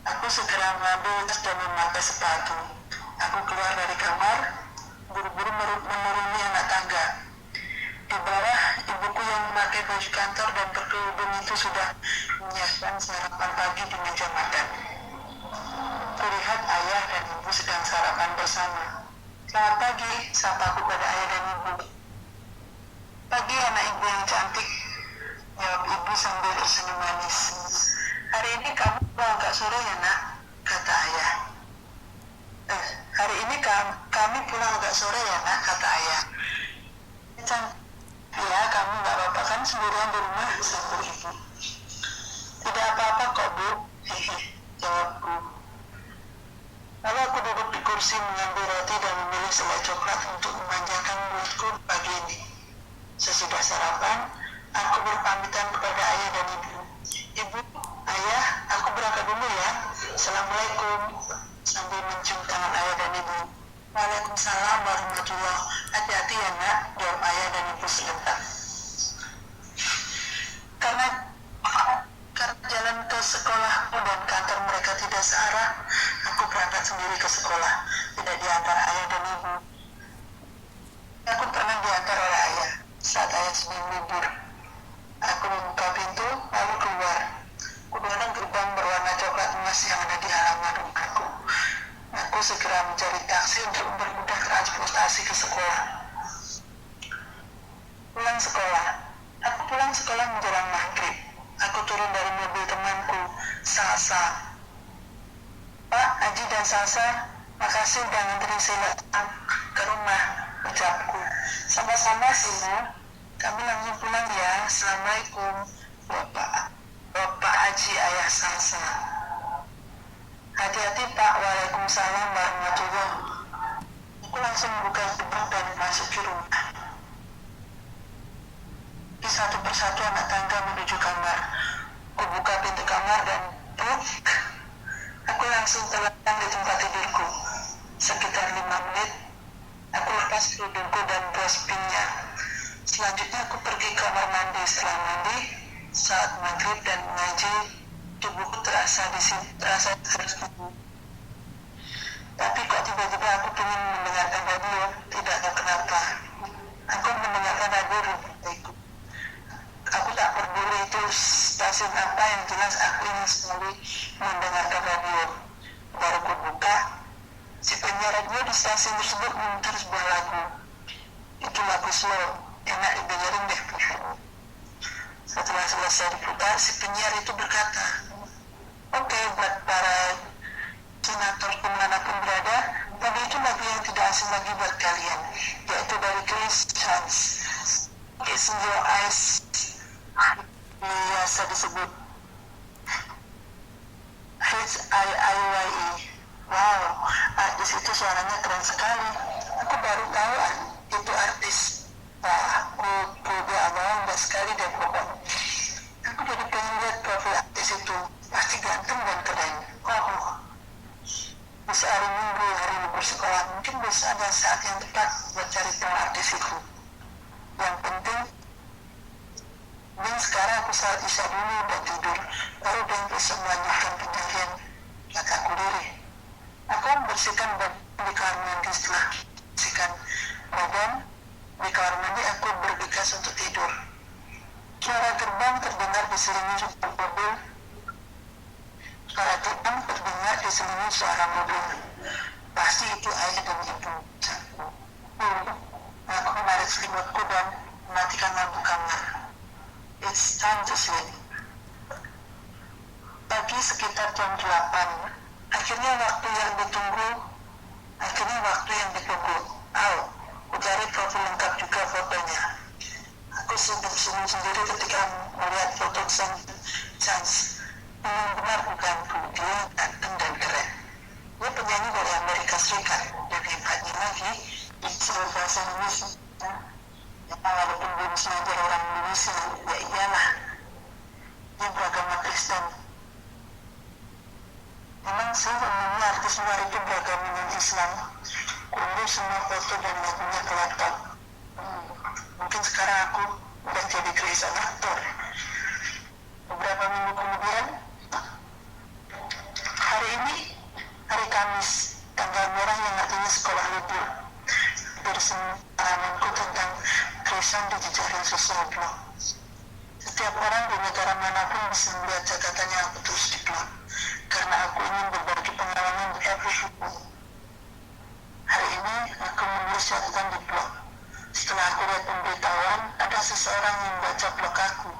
Aku segera mengambil tas dan memakai sepatu. Aku keluar dari kamar, buru-buru menuruni anak tangga. Di bawah, ibuku yang memakai baju kantor dan berkerudung itu sudah menyiapkan sarapan pagi di meja makan. Kulihat ayah dan ibu sedang sarapan bersama. Selamat pagi, sapaku pada ayah dan ibu. Pagi anak ibu yang cantik, jawab ibu sambil tersenyum manis. Hari ini kamu pulang agak sore ya nak, kata ayah. Hari ini kami pulang agak sore ya nak, kata ayah. Ya, kamu gak apa-apa kan sendirian di rumah, sambung ibu. Tidak apa-apa kok bu, hehe, jawabku. Lalu aku duduk di kursi mengambil roti dan memilih selai coklat untuk memanjakan mulutku pagi ini. Sesudah sarapan, aku berpamitan kepada ayah dan ibu. Ibu, ayah, aku berangkat dulu ya. Assalamualaikum. Sambil mencium tangan ayah dan ibu. Waalaikumsalam warahmatullahi. Hati-hati ya nak, jawab ayah dan ibu sebentar. Karena jalan ke sekolahku dan kantor mereka tidak searah, aku berangkat sendiri ke sekolah, tidak diantar ayah dan ibu. Aku pernah diantar oleh ayah saat ayah sedang libur. Aku membuka pintu, lalu keluar. Kudorong gerbang berwarna coklat emas yang ada di halaman rumahku. Aku segera mencari taksi untuk mempermudah transportasi ke sekolah. Pulang sekolah. Aku pulang sekolah menjelang maghrib. Aku turun dari mobil temanku, Salsa. Pak, Haji dan Salsa, makasih udah nganterin saya datang ke rumah, ucapku. Sama-sama sih, Ma. Kami langsung pulang ya. Assalamualaikum Bapak Haji Ayah Salsa. Hati-hati Pak. Waalaikumsalam warahmatullahi. Aku langsung buka gerbang dan masuk ke rumah. Di satu persatu anak tangga menuju kamar. Aku buka pintu kamar dan pluk. Aku langsung terlentang di tempat tidurku. Sekitar 5 menit, aku lepas kerudungku dan bros pinnya. Selanjutnya aku pergi ke kamar mandi. Setelah mandi, saat maghrib dan mengaji, tubuhku terasa terus tubuh. Tapi kok tiba-tiba aku ingin mendengarkan radio, tidak tahu kenapa. Aku mendengarkan radio rumahku. Aku tak peduli itu stasiun apa, yang jelas aku ingin sekali mendengarkan radio. Baru ku buka, si penyiar radio di stasiun tersebut memutar sebuah lagu. Itu lagu slow, enak didengerin deh. Setelah selesai diputar, si penyiar itu berkata, "Oke, buat para senator kemanapun berada, lagu itu lagu yang tidak asing lagi buat kalian, yaitu dari Chris Chance. It's in Your Eyes." Biasa disebut HIIYE. Wow, artis itu suaranya keren sekali. Aku baru tahu itu artis. Wah, aku udah abang sekali deh pokoknya. Aku jadi pengen lihat profil artis itu. Pasti ganteng dan keren. Oh, bisa hari Minggu, hari libur sekolah, mungkin bisa ada saat yang tepat buat cari tahu artis itu. Yang penting, dan sekarang aku saat isya dulu dan tidur, baru dan bisa melanjutkan pencarian kakakku diri. Aku membersihkan badan di kamar mandi. Setelah membersihkan badan di kamar mandi, aku bergegas untuk tidur. Suara gerbang terdengar diselingi suara mobil. Suara gerbang terdengar diselingi suara mobil. Pasti itu ayah dan ibu. Aku menarik selimutku dan mematikan lampu kamar. It's time to sleep. Pagi sekitar jam 8. Akhirnya waktu yang ditunggu. Aku cari profil lengkap juga fotonya. Aku senyum sendiri ketika melihat foto Chance. Benar bukanku, dia ganteng dan keren. Dia penyanyi dari Amerika Serikat, dan hebatnya lagi, bisa berbahasa Indonesia. Ya, walaupun belum belajar orang Indonesia, ya iyalah. Dia beragama Kristen. Memang sih umumnya artis luar itu beragama dengan Islam. Unduh semua foto dan lagunya ke laptop. Mungkin sekarang aku udah jadi kreator aktor. Beberapa minggu kemudian, hari ini hari Kamis, tanggal merah yang artinya sekolah libur. Pengalamanku tentang Kristen di jejaring sosial blog. Setiap orang di negara manapun bisa melihat catatan yang aku tulis di blog, karena aku ingin berbagi pengalaman di buku. Hari ini aku menulis catatan di blog. Setelah aku lihat pemberitahuan, ada seseorang yang baca blog aku.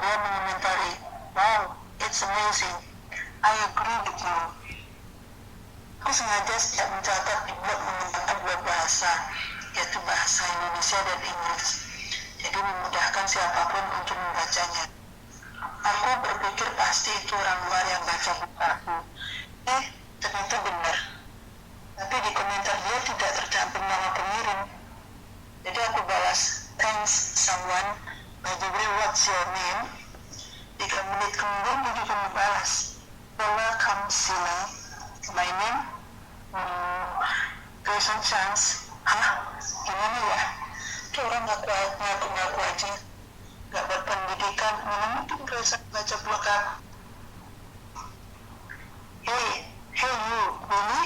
Dia mengomentari, "Wow, it's amazing. I agree with you." Aku sengaja setiap mencatat di blog menggunakan dua bahasa, yaitu bahasa Indonesia dan Inggris. Jadi memudahkan siapapun untuk membacanya. Aku berpikir pasti itu orang luar yang baca buku aku. Ternyata benar. Tapi di komentar dia tidak tercantum nama pengirim. Jadi aku balas, "Thanks someone. By the way, what's your name?" 3 menit kemudian dia juga membalas, "Welcome Sila. My name Kristen Chance." Hah? Gimana ya? Itu orang ngaku aja gak berpendidikan, mana mungkin Kristen baca blog aku. Hey you, really?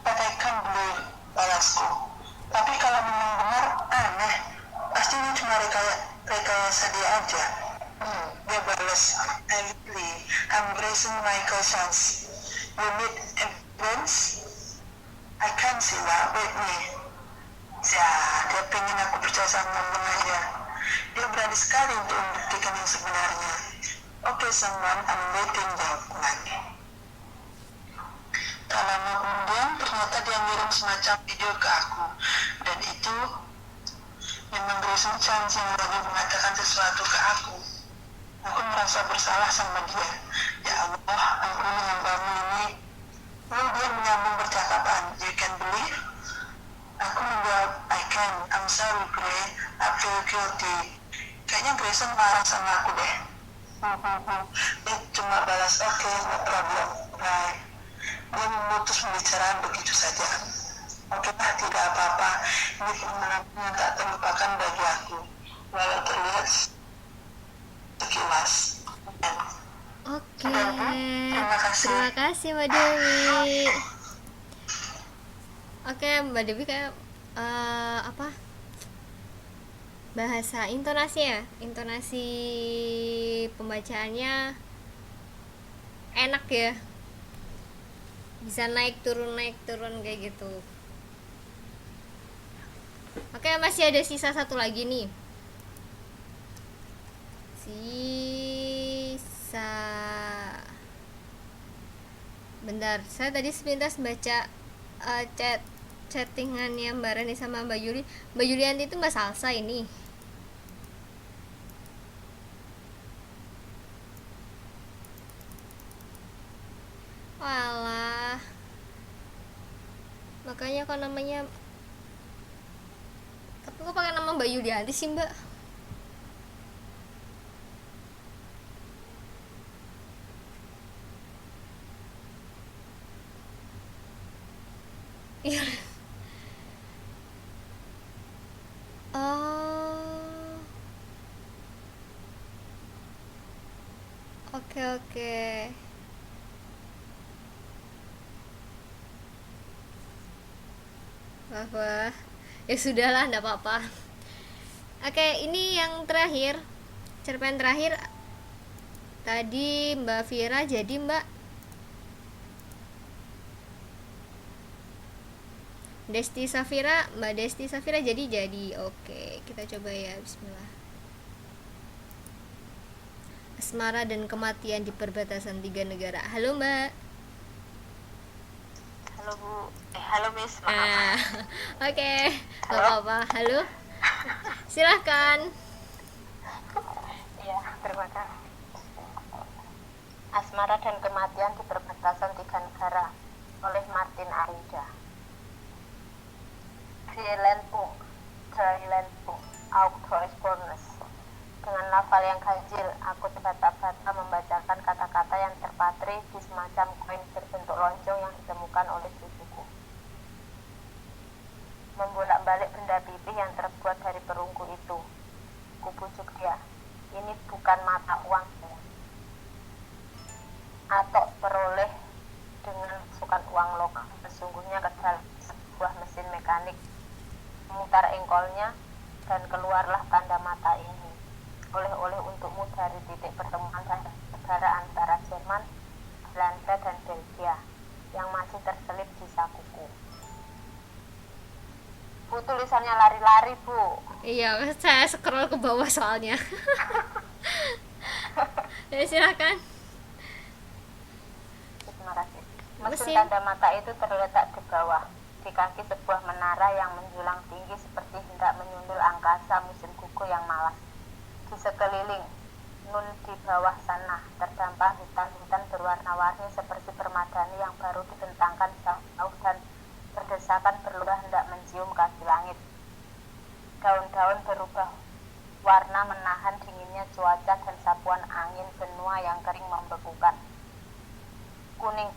But I can't believe, balasku. Tapi kalau memang benar, aneh. Pasti ini cuma rekayasa dia aja. Dia balas, I'm Grayson Michael Chance. You need evidence? I can't see lah, wait me. Ya, dia pengen aku percaya sama ngomong aja. Dia berani sekali untuk membuktikan yang sebenarnya. Oke, someone, I'm waiting, jawab lagi. Tak lama kemudian, ternyata dia ngirim semacam video ke aku. Dan itu Memang Grayson janji lagi mengatakan sesuatu ke aku. Aku merasa bersalah sama dia. Ya Allah, ampuni hambamu ini. Lalu dia menyambung percakapan. You can believe? Aku menjawab, I can. I'm sorry, Gray. I feel guilty. Kayaknya Grayson marah sama aku deh. Dia cuma balas, okay, no problem. Bye. Dia memutus pembicaraan begitu saja. Oke lah, tidak apa-apa. Ini kenangan yang tak terlupakan bagi aku. Walau terlihat sekilas. Oke. Terima kasih. Terima kasih Mbak Dewi. Oke, Mbak Dewi kayak apa? Bahasa intonasi ya? Intonasi pembacaannya enak ya. Bisa naik turun kayak gitu. Oke, masih ada sisa satu lagi nih. Sisa. Bentar, saya tadi sepintas baca chattingannya Mbak Reni sama Mbak Yuli. Mbak Yulianti itu Mbak Salsa ini. Walah. Makanya kok namanya, tapi kok pakai nama Mbak Yulianti sih Mbak? Iya. Oh. Oke. Wah. Ya sudahlah, enggak apa-apa. Oke, ini yang terakhir. Cerpen terakhir. Tadi Mbak Vira jadi Mbak Desti Safira. Mbak Desti Safira jadi. Oke, kita coba ya. Bismillah. Asmara dan kematian di perbatasan 3 negara. Halo Mbak. Halo Bu. Halo Miss, maaf. Oke, nggak apa-apa. Halo. Silahkan. Iya, terima kasih. Asmara dan kematian di perbatasan 3 negara oleh Martin Arida. Drylandpunkt, Augustus. Dengan lafal yang ganjil, aku terbata-bata membacakan kata-kata yang terpatri di semacam koin berbentuk lonjong yang ditemukan oleh cucuku. Membolak-balik benda pipih yang terbuat dari perunggu itu. Kubujuk dia, ini bukan mata uang. Atau peroleh dengan masukkan uang lokal sesungguhnya ke dalam sebuah mesin mekanik. Memutar engkolnya dan keluarlah tanda mata ini. Oleh-oleh untukmu dari titik pertemuan negara antara Jerman, Belanda dan Belgia yang masih terselip di sakuku. Bu, tulisannya lari-lari Bu. Iya, saya scroll ke bawah soalnya. Ya, silakan. Terima kasih. Mesin Mesin. tanda mata itu terletak di bawah, di kaki sebuah menara yang menjulang tinggi seperti hendak menyundul angkasa musim gugur yang malas. Di sekeliling, nun di bawah sana, terdampar hutan-hutan berwarna-warni seperti permadani yang baru dibentangkan jauh dan berdesakan berlurah hendak mencium kaki langit. Daun-daun berubah warna menahan dinginnya cuaca dan sapuan angin benua yang kering membekukan. Kuning,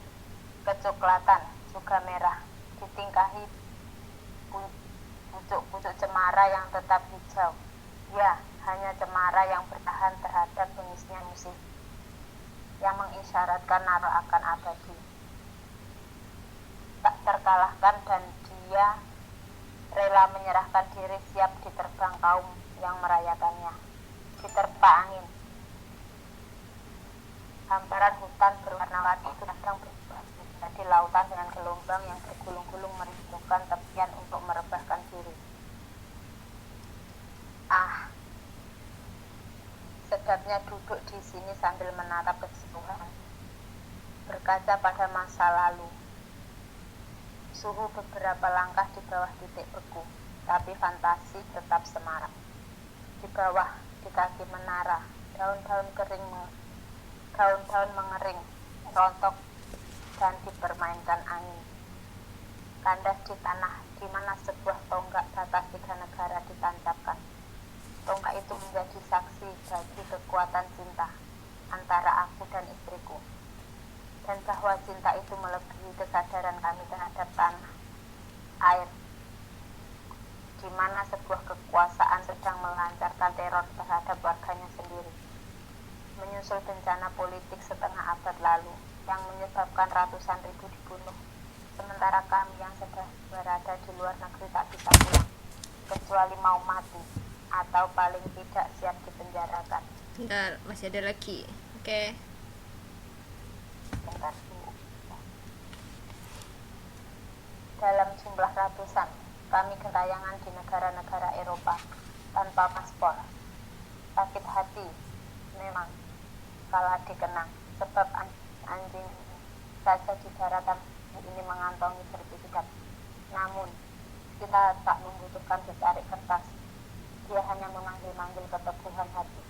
kecoklatan, juga merah, ditingkahi pucuk-pucuk cemara yang tetap hijau. Ya, hanya cemara yang bertahan terhadap bengisnya musim, yang mengisyaratkan naro akan abadi. Tak terkalahkan dan dia rela menyerahkan diri siap diterbang kaum yang merayakannya. Diterpa angin. Hamparan hutan berwarna-warni itu kadang berubah menjadi lautan dengan gelombang yang bergulung-gulung merindukan tepian untuk merebahkan diri. Ah, sedapnya duduk di sini sambil menatap kejauhan, berkaca pada masa lalu. Suhu beberapa langkah di bawah titik beku. tapi fantasi tetap semarak. Di bawah, di kaki menara, daun-daun mengering, rontok dan dipermainkan angin. Kandas di tanah di mana sebuah tonggak batas 3 negara ditancapkan. Tonggak itu menjadi saksi bagi kekuatan cinta antara aku dan istriku, dan bahwa cinta itu melebihi kesadaran kami terhadap tanah, air, di mana sebuah kekuasaan sedang melancarkan teror terhadap warganya sendiri, menyusul bencana politik setengah abad lalu yang menyebabkan ratusan ribu dibunuh, sementara kami yang sedang berada di luar negeri tak bisa pulang, kecuali mau mati atau paling tidak siap dipenjarakan. Bentar, masih ada lagi. Oke. Bentar dulu. Dalam jumlah ratusan, kami gentayangan di negara-negara Eropa tanpa paspor. Sakit hati memang kala dikenang, sebab anjing saja di daratan ini mengantongi sertifikat. Namun kita tak membutuhkan secari kertas, dia hanya memanggil-manggil keteguhan hati.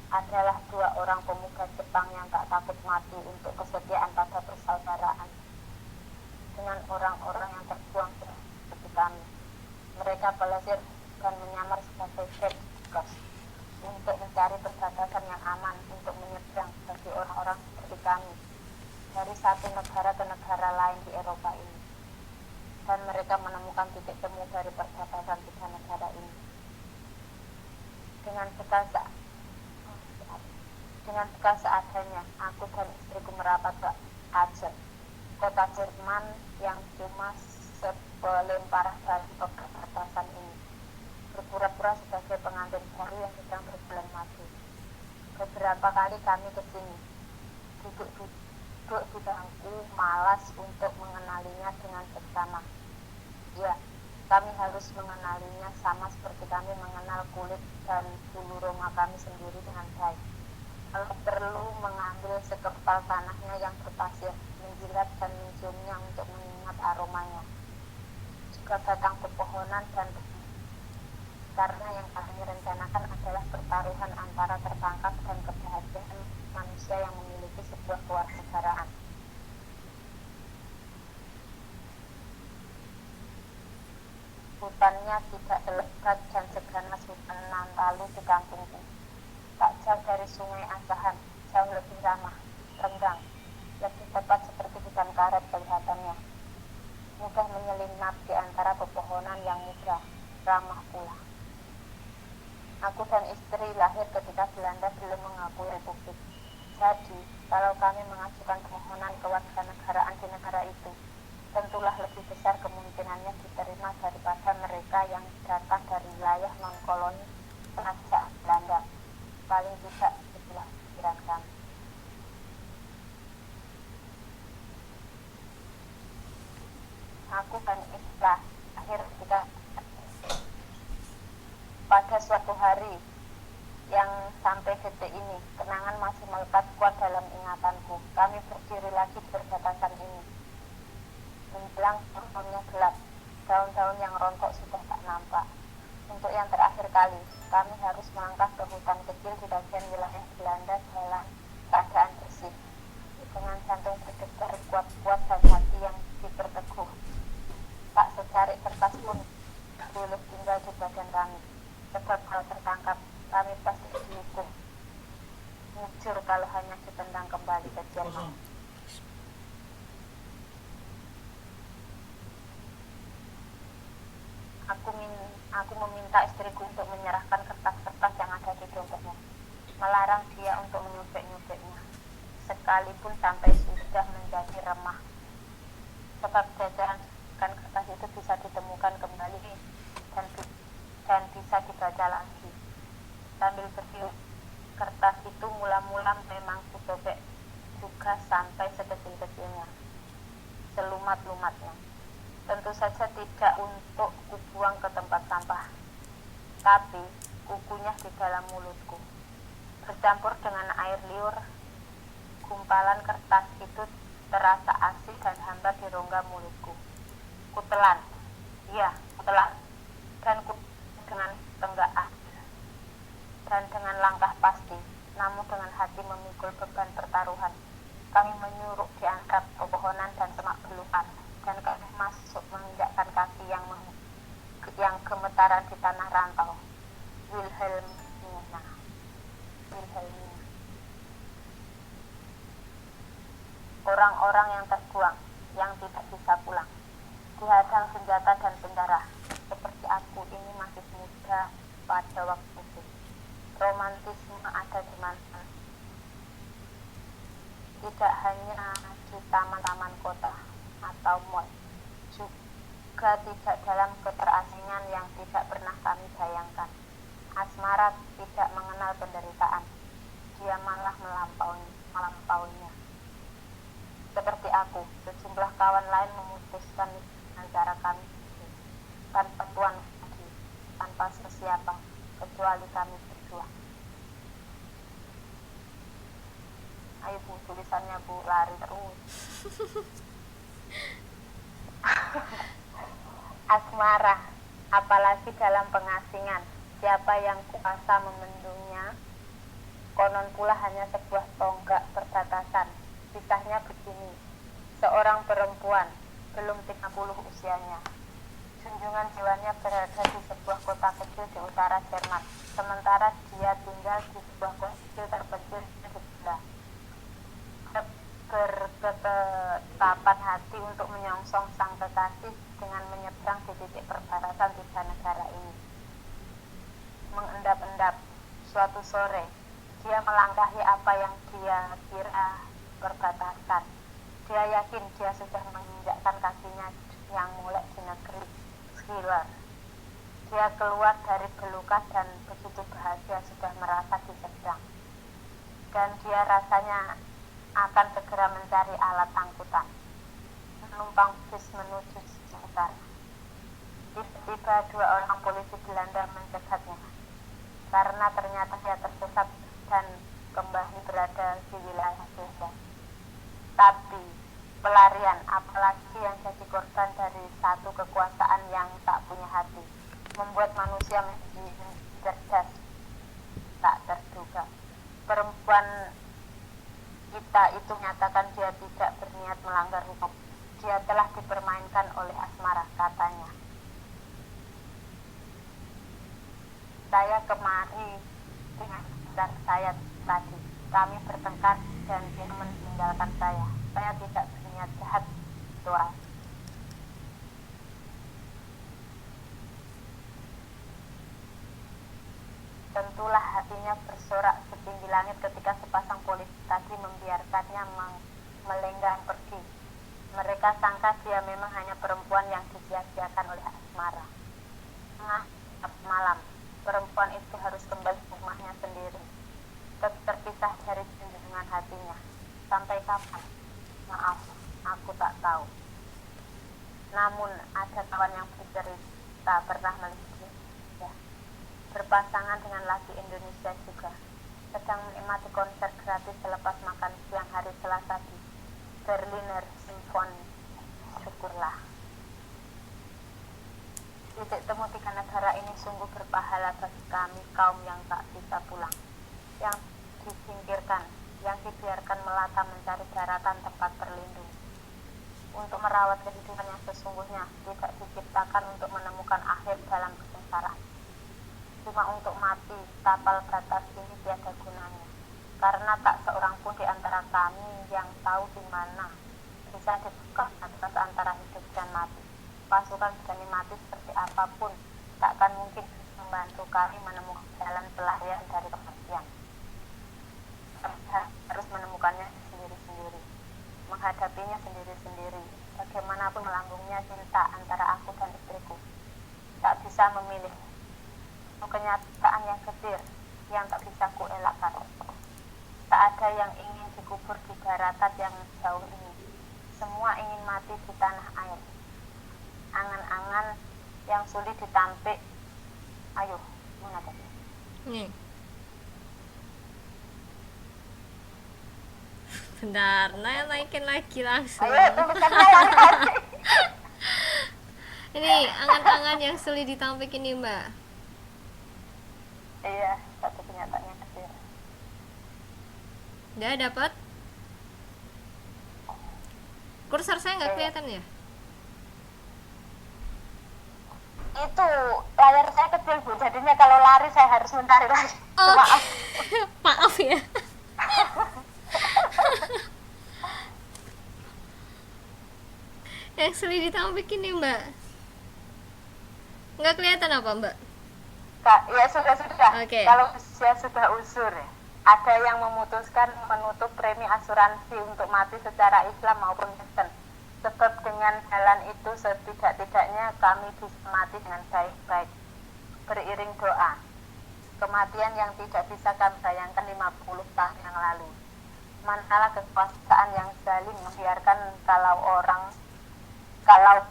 Adalah 2 orang pemuda Jepang yang tak takut mati untuk kesetiaan pada persaudaraan dengan orang-orang yang terbuang seperti kami. Mereka pelesir dan menyamar sebagai petugas untuk mencari perbatasan yang aman untuk menyeberang bagi orang-orang seperti kami dari satu negara ke negara lain di Eropa ini. Dan mereka menemukan titik temu dari perbatasan 3 negara ini. Dengan bekal seadanya, aku dan istriku merapat ke Aachen, kota Jerman yang cuma sepelempar dari perbatasan ini, berpura-pura sebagai pengantin baru yang sedang berbulan madu. Beberapa kali kami ke sini, duduk di bangku, malas untuk mengenalinya dengan seksama. Ya, kami harus mengenalinya sama seperti kami mengenal kulit dan bulu roma kami sendiri dengan baik. Kalau perlu mengambil sekepal tanahnya yang berpasir, menjilat dan menciumnya untuk mengingat aromanya. Juga batang pepohonan dan karena yang kami rencanakan adalah pertaruhan antara tertangkap dan kebahagiaan manusia yang memiliki sebuah kewarganegaraan. Hutannya tidak selebat dan seganas hutan Nantalu di kampungku. Tak jauh dari sungai Asahan, jauh lebih ramah, renggang, lebih tepat seperti hutan karet kelihatannya. Mudah menyelinap di antara pepohonan yang muda, ramah pula. Aku dan istri lahir ketika Belanda belum mengakui republik. Jadi, kalau kami mengajukan permohonan kewarganegaraan di negara itu, tentulah lebih besar kemungkinannya diterima daripada mereka yang datang dari wilayah non-koloni penjajah Belanda. Paling tidak itulah pikiran kami. Aku dan istri akhir ketika pada suatu hari yang sampai detik ini kenangan masih melekat kuat dalam ingatanku. Kami berdiri lagi di perbatasan ini. Menjelang tahunnya gelap, daun-daun yang rontok sudah tak nampak. Untuk yang terakhir kali, kami harus melangkah ke hutan kecil di bagian wilayah Belanda dalam keadaan bersih, dengan jantung berdebar kuat-kuat dan hati yang diperteguh. Tak secari kertas pun boleh tinggal di badan kami, sebab kalau tertangkap, kami pasti dihukum. Mujur kalau hanya ditendang kembali ke Jerman. Aku meminta istriku untuk menyerahkan kertas-kertas yang ada di dompetnya, melarang dia untuk menyubek-nyubeknya, sekalipun sampai sudah menjadi remah, sebab jajaran kertas itu bisa ditemukan kembali dan bisa dibaca lagi. Sambil bertiup, kertas itu mula-mula memang kudobek juga sampai sekecil-kecilnya, selumat-lumatnya. Tentu saja tidak untuk kubuang ke tempat sampah, tapi kukunya di dalam mulutku. Bercampur dengan air liur, gumpalan kertas itu terasa asing dan hambar di rongga mulutku. Kutelan, Iya, telah dan dengan tenggak dan dengan langkah pasti, namun dengan hati memikul beban pertaruhan. Kami menyuruh di antara pepohonan dan semak belukar, dan kami masuk menginjakkan kaki yang gemetaran di tanah rantau. Wilhelmina. Orang-orang yang terbuang, yang tidak bisa pulang, dihadang senjata dan penjara. Seperti aku ini masih muda pada waktu itu. Romantisme ada di mana? Tidak hanya di taman-taman kota atau mall, juga tidak dalam keterasingan yang tidak pernah kami bayangkan. Asmara tidak mengenal penderitaan, dia malah melampauinya. Seperti aku, sejumlah kawan lain memutuskan antara kami tanpa tuan lagi, tanpa sesiapa, kecuali kami berdua. Ayo Bu, tulisannya Bu, lari terus. Asmara, apalagi dalam pengasingan, siapa yang kuasa membendungnya? Konon pula hanya sebuah tonggak perbatasan. Kisahnya begini, seorang perempuan, belum 30 usianya. Junjungan jiwanya berada di sebuah kota kecil di utara Jerman, sementara dia tinggal di sebuah kota kecil terpencil di sebelah. Berketetapan hati untuk menyongsong sang kekasih dengan menyeberang di titik perbatasan tiga negara ini. Mengendap-endap, suatu sore, dia melangkahi apa yang dia kira perbatasan. Dia yakin dia sudah menginjakkan kakinya yang mulai di negeri Schiller. Dia keluar dari belukan dan begitu bahagia sudah merasa diseberang. Dan dia rasanya akan segera mencari alat angkutan, menumpang bis menuju sekitar. Tiba-tiba 2 orang polisi Belanda mencegatnya, karena ternyata dia tersesat dan kembali berada di wilayah Belanda. Tapi pelarian, apalagi yang jadi korban dari satu kekuasaan yang tak punya hati, membuat manusia menjadi cerdas, tak terduga. Perempuan kita itu menyatakan dia tidak berniat melanggar hukum. Dia telah dipermainkan oleh asmara, katanya. Saya kemari dengan saudara saya tadi. Kami bertengkar dan dia meninggalkan saya. Saya tidak berniat jahat, doa. Tentulah hatinya bersorak setinggi langit ketika sepasang polisi tadi membiarkannya melenggang pergi. Mereka sangka dia memang hanya perempuan yang disia-siakan oleh asmara. Tengah malam, perempuan itu harus kembali ke rumahnya sendiri, terpisah dari junjungan hatinya. Sampai kapan? Maaf, aku tak tahu. Namun ada kawan yang bercerita pernah melihat dia berpasangan dengan laki Indonesia juga, sedang menikmati konser gratis selepas makan siang hari Selasa di Berliner Symphony. Syukurlah. Titik temu 3 negara ini sungguh berpahala bagi kami kaum yang tak bisa pulang, yang disingkirkan, yang dibiarkan melata mencari daratan tempat berlindung. Untuk merawat kehidupan yang sesungguhnya, tidak diciptakan untuk menemukan akhir dalam kesengsaraan. Cuma untuk mati, tapal batas ini tiada gunanya, karena tak seorang pun di antara kami yang tahu di mana bisa dibuka batas antara hidup dan mati. Pasukan berani mati seperti apapun takkan mungkin membantu kami menemukan jalan pelarian dari kematian. Kami harus menemukannya sendiri-sendiri, menghadapinya sendiri-sendiri. Bagaimanapun melambungnya cinta antara aku dan istriku, tak bisa memilih. Kenyataan yang getir yang tak bisa kuelakkan. Tak ada yang ingin dikubur di daratan yang jauh ini. Semua ingin mati di tanah air. Angan-angan yang sulit ditampik. Ayo, mana tadi? Nih. Bentar, naikin lagi langsung. Ayo, tulisan saya lagi. Ini angan-angan yang sulit ditampik ini, Mbak. Iya, satu kenyataannya kecil. Udah dapat? Kursor saya nggak Oke. kelihatan ya? Itu layar saya kecil Bu, jadinya kalau lari saya harus mencari lagi. Oh, Maaf. maaf ya. Yang sulit ditampik ini, Mbak. Nggak kelihatan apa, Mbak? Kak, ya sudah. Oke. Kalau usia sudah usur ya, ada yang memutuskan menutup premi asuransi untuk mati secara Islam maupun Kristen. Sebab dengan jalan itu setidak-tidaknya kami bisa mati dengan baik-baik. Beriring doa. Kematian yang tidak bisa kami bayangkan 50 tahun yang lalu. Manakala kekuasaan yang zalim membiarkan kalau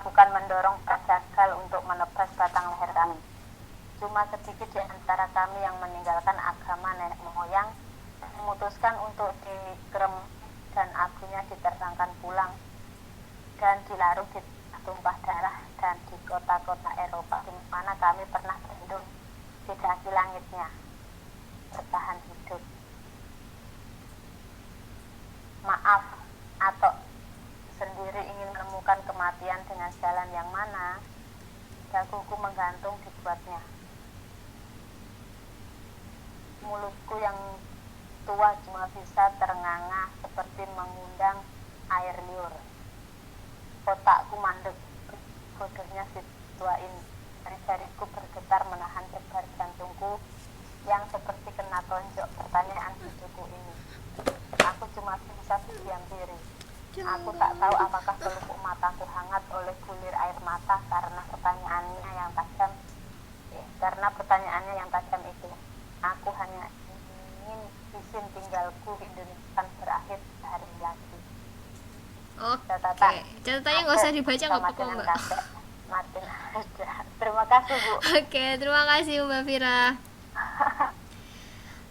bukan mendorong gagal untuk menebas batang leher kami. Cuma sedikit di antara kami yang meninggalkan agama nenek moyang, memutuskan untuk dikrem dan abunya diterbangkan pulang dan dilarung di tumpah darah dan di kota-kota Eropa di mana kami pernah berlindung di kaki langitnya bertahan hidup. Maaf, atau sendiri ingin menemukan kematian dengan jalan yang mana daguku menggantung dibuatnya. Mulutku yang tua cuma bisa terenganga seperti mengundang air liur. Otakku mandek, bodohnya si tua ini. Jari-jariku bergetar menahan debar jantungku yang seperti kena tonjok pertanyaan hidupku ini. Aku cuma bisa berdiam diri. Aku tak tahu apakah pelupuk mataku hangat oleh bulir air mata karena pertanyaannya yang tajam itu. Aku hanya ingin izin tinggalku di Indonesia berakhir sehari lagi. Oke. Catatan. Catatannya nggak usah dibaca, nggak apa-apa, Mbak. Matiin aja. Terima kasih Bu. Oke, terima kasih Mbak Vira.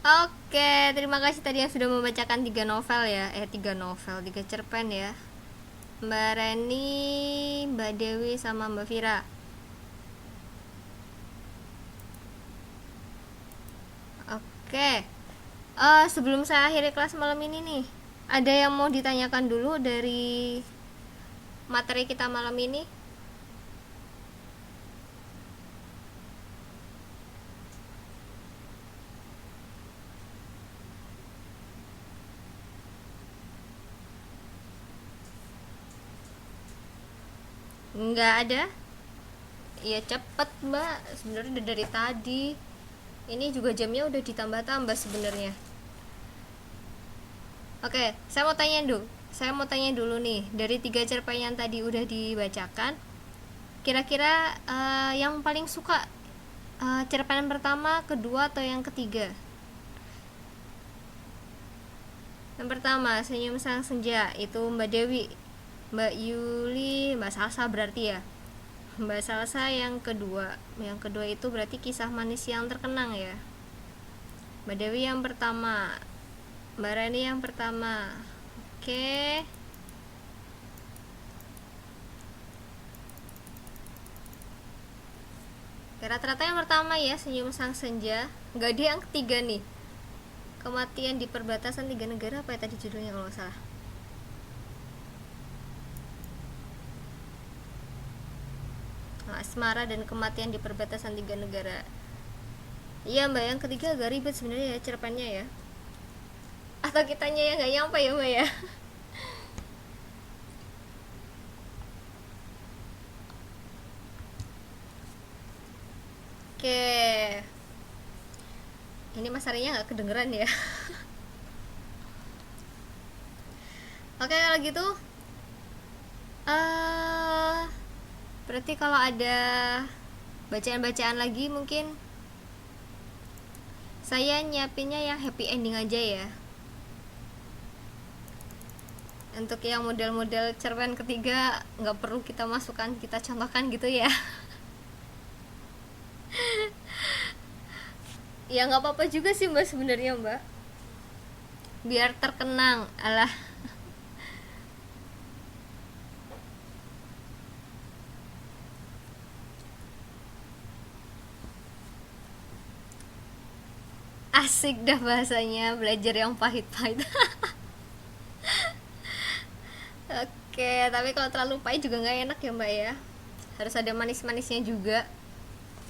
Oke, terima kasih tadi yang sudah membacakan 3 cerpen ya. Mbak Reni, Mbak Dewi, sama Mbak Vira. Oke, sebelum saya akhiri kelas malam ini nih, ada yang mau ditanyakan dulu dari materi kita malam ini? Nggak ada? Iya cepet Mbak, sebenarnya udah dari tadi. Ini juga jamnya udah ditambah-tambah sebenarnya. Oke, saya mau tanya dulu nih, dari 3 cerpen yang tadi udah dibacakan, kira-kira yang paling suka cerpen pertama, kedua, atau yang ketiga? Yang pertama, Senyum Sang Senja, itu Mbak Dewi. Mbak Yuli, Mbak Salsa berarti ya. Mbak Salsa yang kedua itu berarti Kisah Manis Yang Terkenang ya. Mbak Dewi yang pertama, Mbak Rani yang pertama. Oke. Rata-rata yang pertama ya, Senyum Sang Senja. Nggak ada yang ketiga nih, Kematian di Perbatasan 3 Negara, apa ya tadi judulnya kalau nggak salah. Asmara dan Kematian di Perbatasan 3 Negara. Iya Mbak, yang ketiga agak ribet sebenarnya ya cerpennya ya. Atau kitanya yang nggak nyampe ya Mbak ya. Oke, ini Mas Arinya nggak kedengeran ya. Oke kalau gitu berarti kalau ada bacaan-bacaan lagi mungkin saya nyiapinnya yang happy ending aja ya. Untuk yang model-model cerpen ketiga nggak perlu kita masukkan, kita contohkan gitu ya. Ya nggak apa-apa juga sih Mbak sebenarnya Mbak, biar terkenang. Alah, Asik dah bahasanya, belajar yang pahit-pahit. Oke, tapi kalau terlalu pahit juga nggak enak ya mbak ya, harus ada manis-manisnya juga.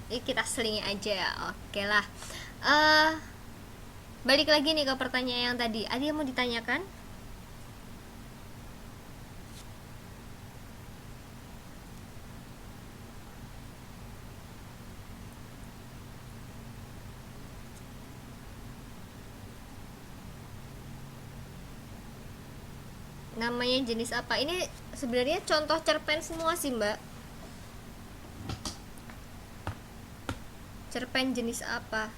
Ini kita selingi aja ya. Oke lah. eh Balik lagi nih ke pertanyaan yang tadi, ada yang mau ditanyakan? Namanya jenis apa? Ini sebenarnya contoh cerpen semua sih mbak. Cerpen jenis apa?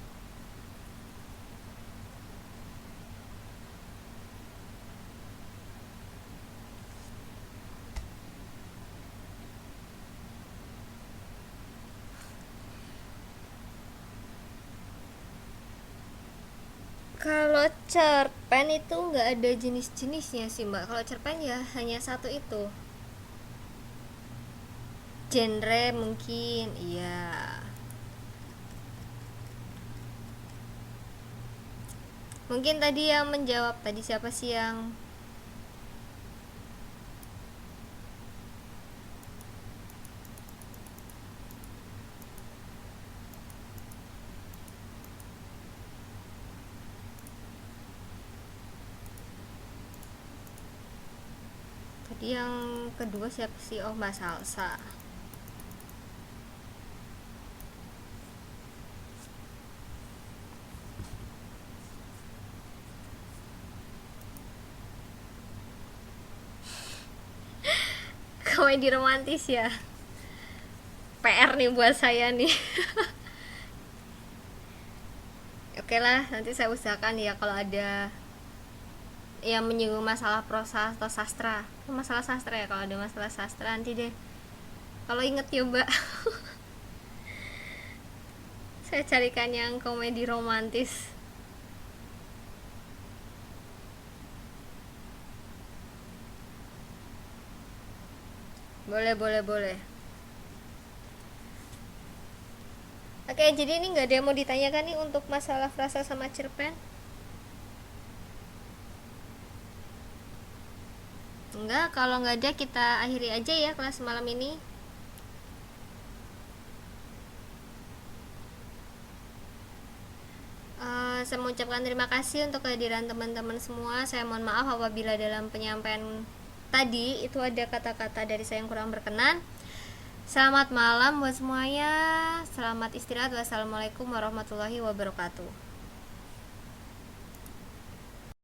Kalau cerpen itu nggak ada jenis-jenisnya sih mbak. Kalau cerpen ya hanya satu itu. Genre mungkin, iya. Mungkin tadi yang menjawab tadi siapa sih yang tadi yang kedua siapa sih? Oh mbak Salsa. Komedi romantis ya. PR nih buat saya nih. Oke lah, nanti saya usahakan ya kalau ada yang menyinggung masalah prosa atau sastra. Masalah sastra ya, kalau ada masalah sastra nanti deh. Kalau inget ya mbak. Saya carikan yang komedi romantis. Boleh. Oke, jadi ini nggak ada yang mau ditanyakan nih untuk masalah frasa sama cerpen? Enggak, kalau nggak ada kita akhiri aja ya kelas malam ini. Saya mengucapkan terima kasih untuk kehadiran teman-teman semua. Saya mohon maaf apabila dalam penyampaian tadi itu ada kata-kata dari saya yang kurang berkenan. Selamat malam buat semuanya. Selamat istirahat. Wassalamualaikum warahmatullahi wabarakatuh.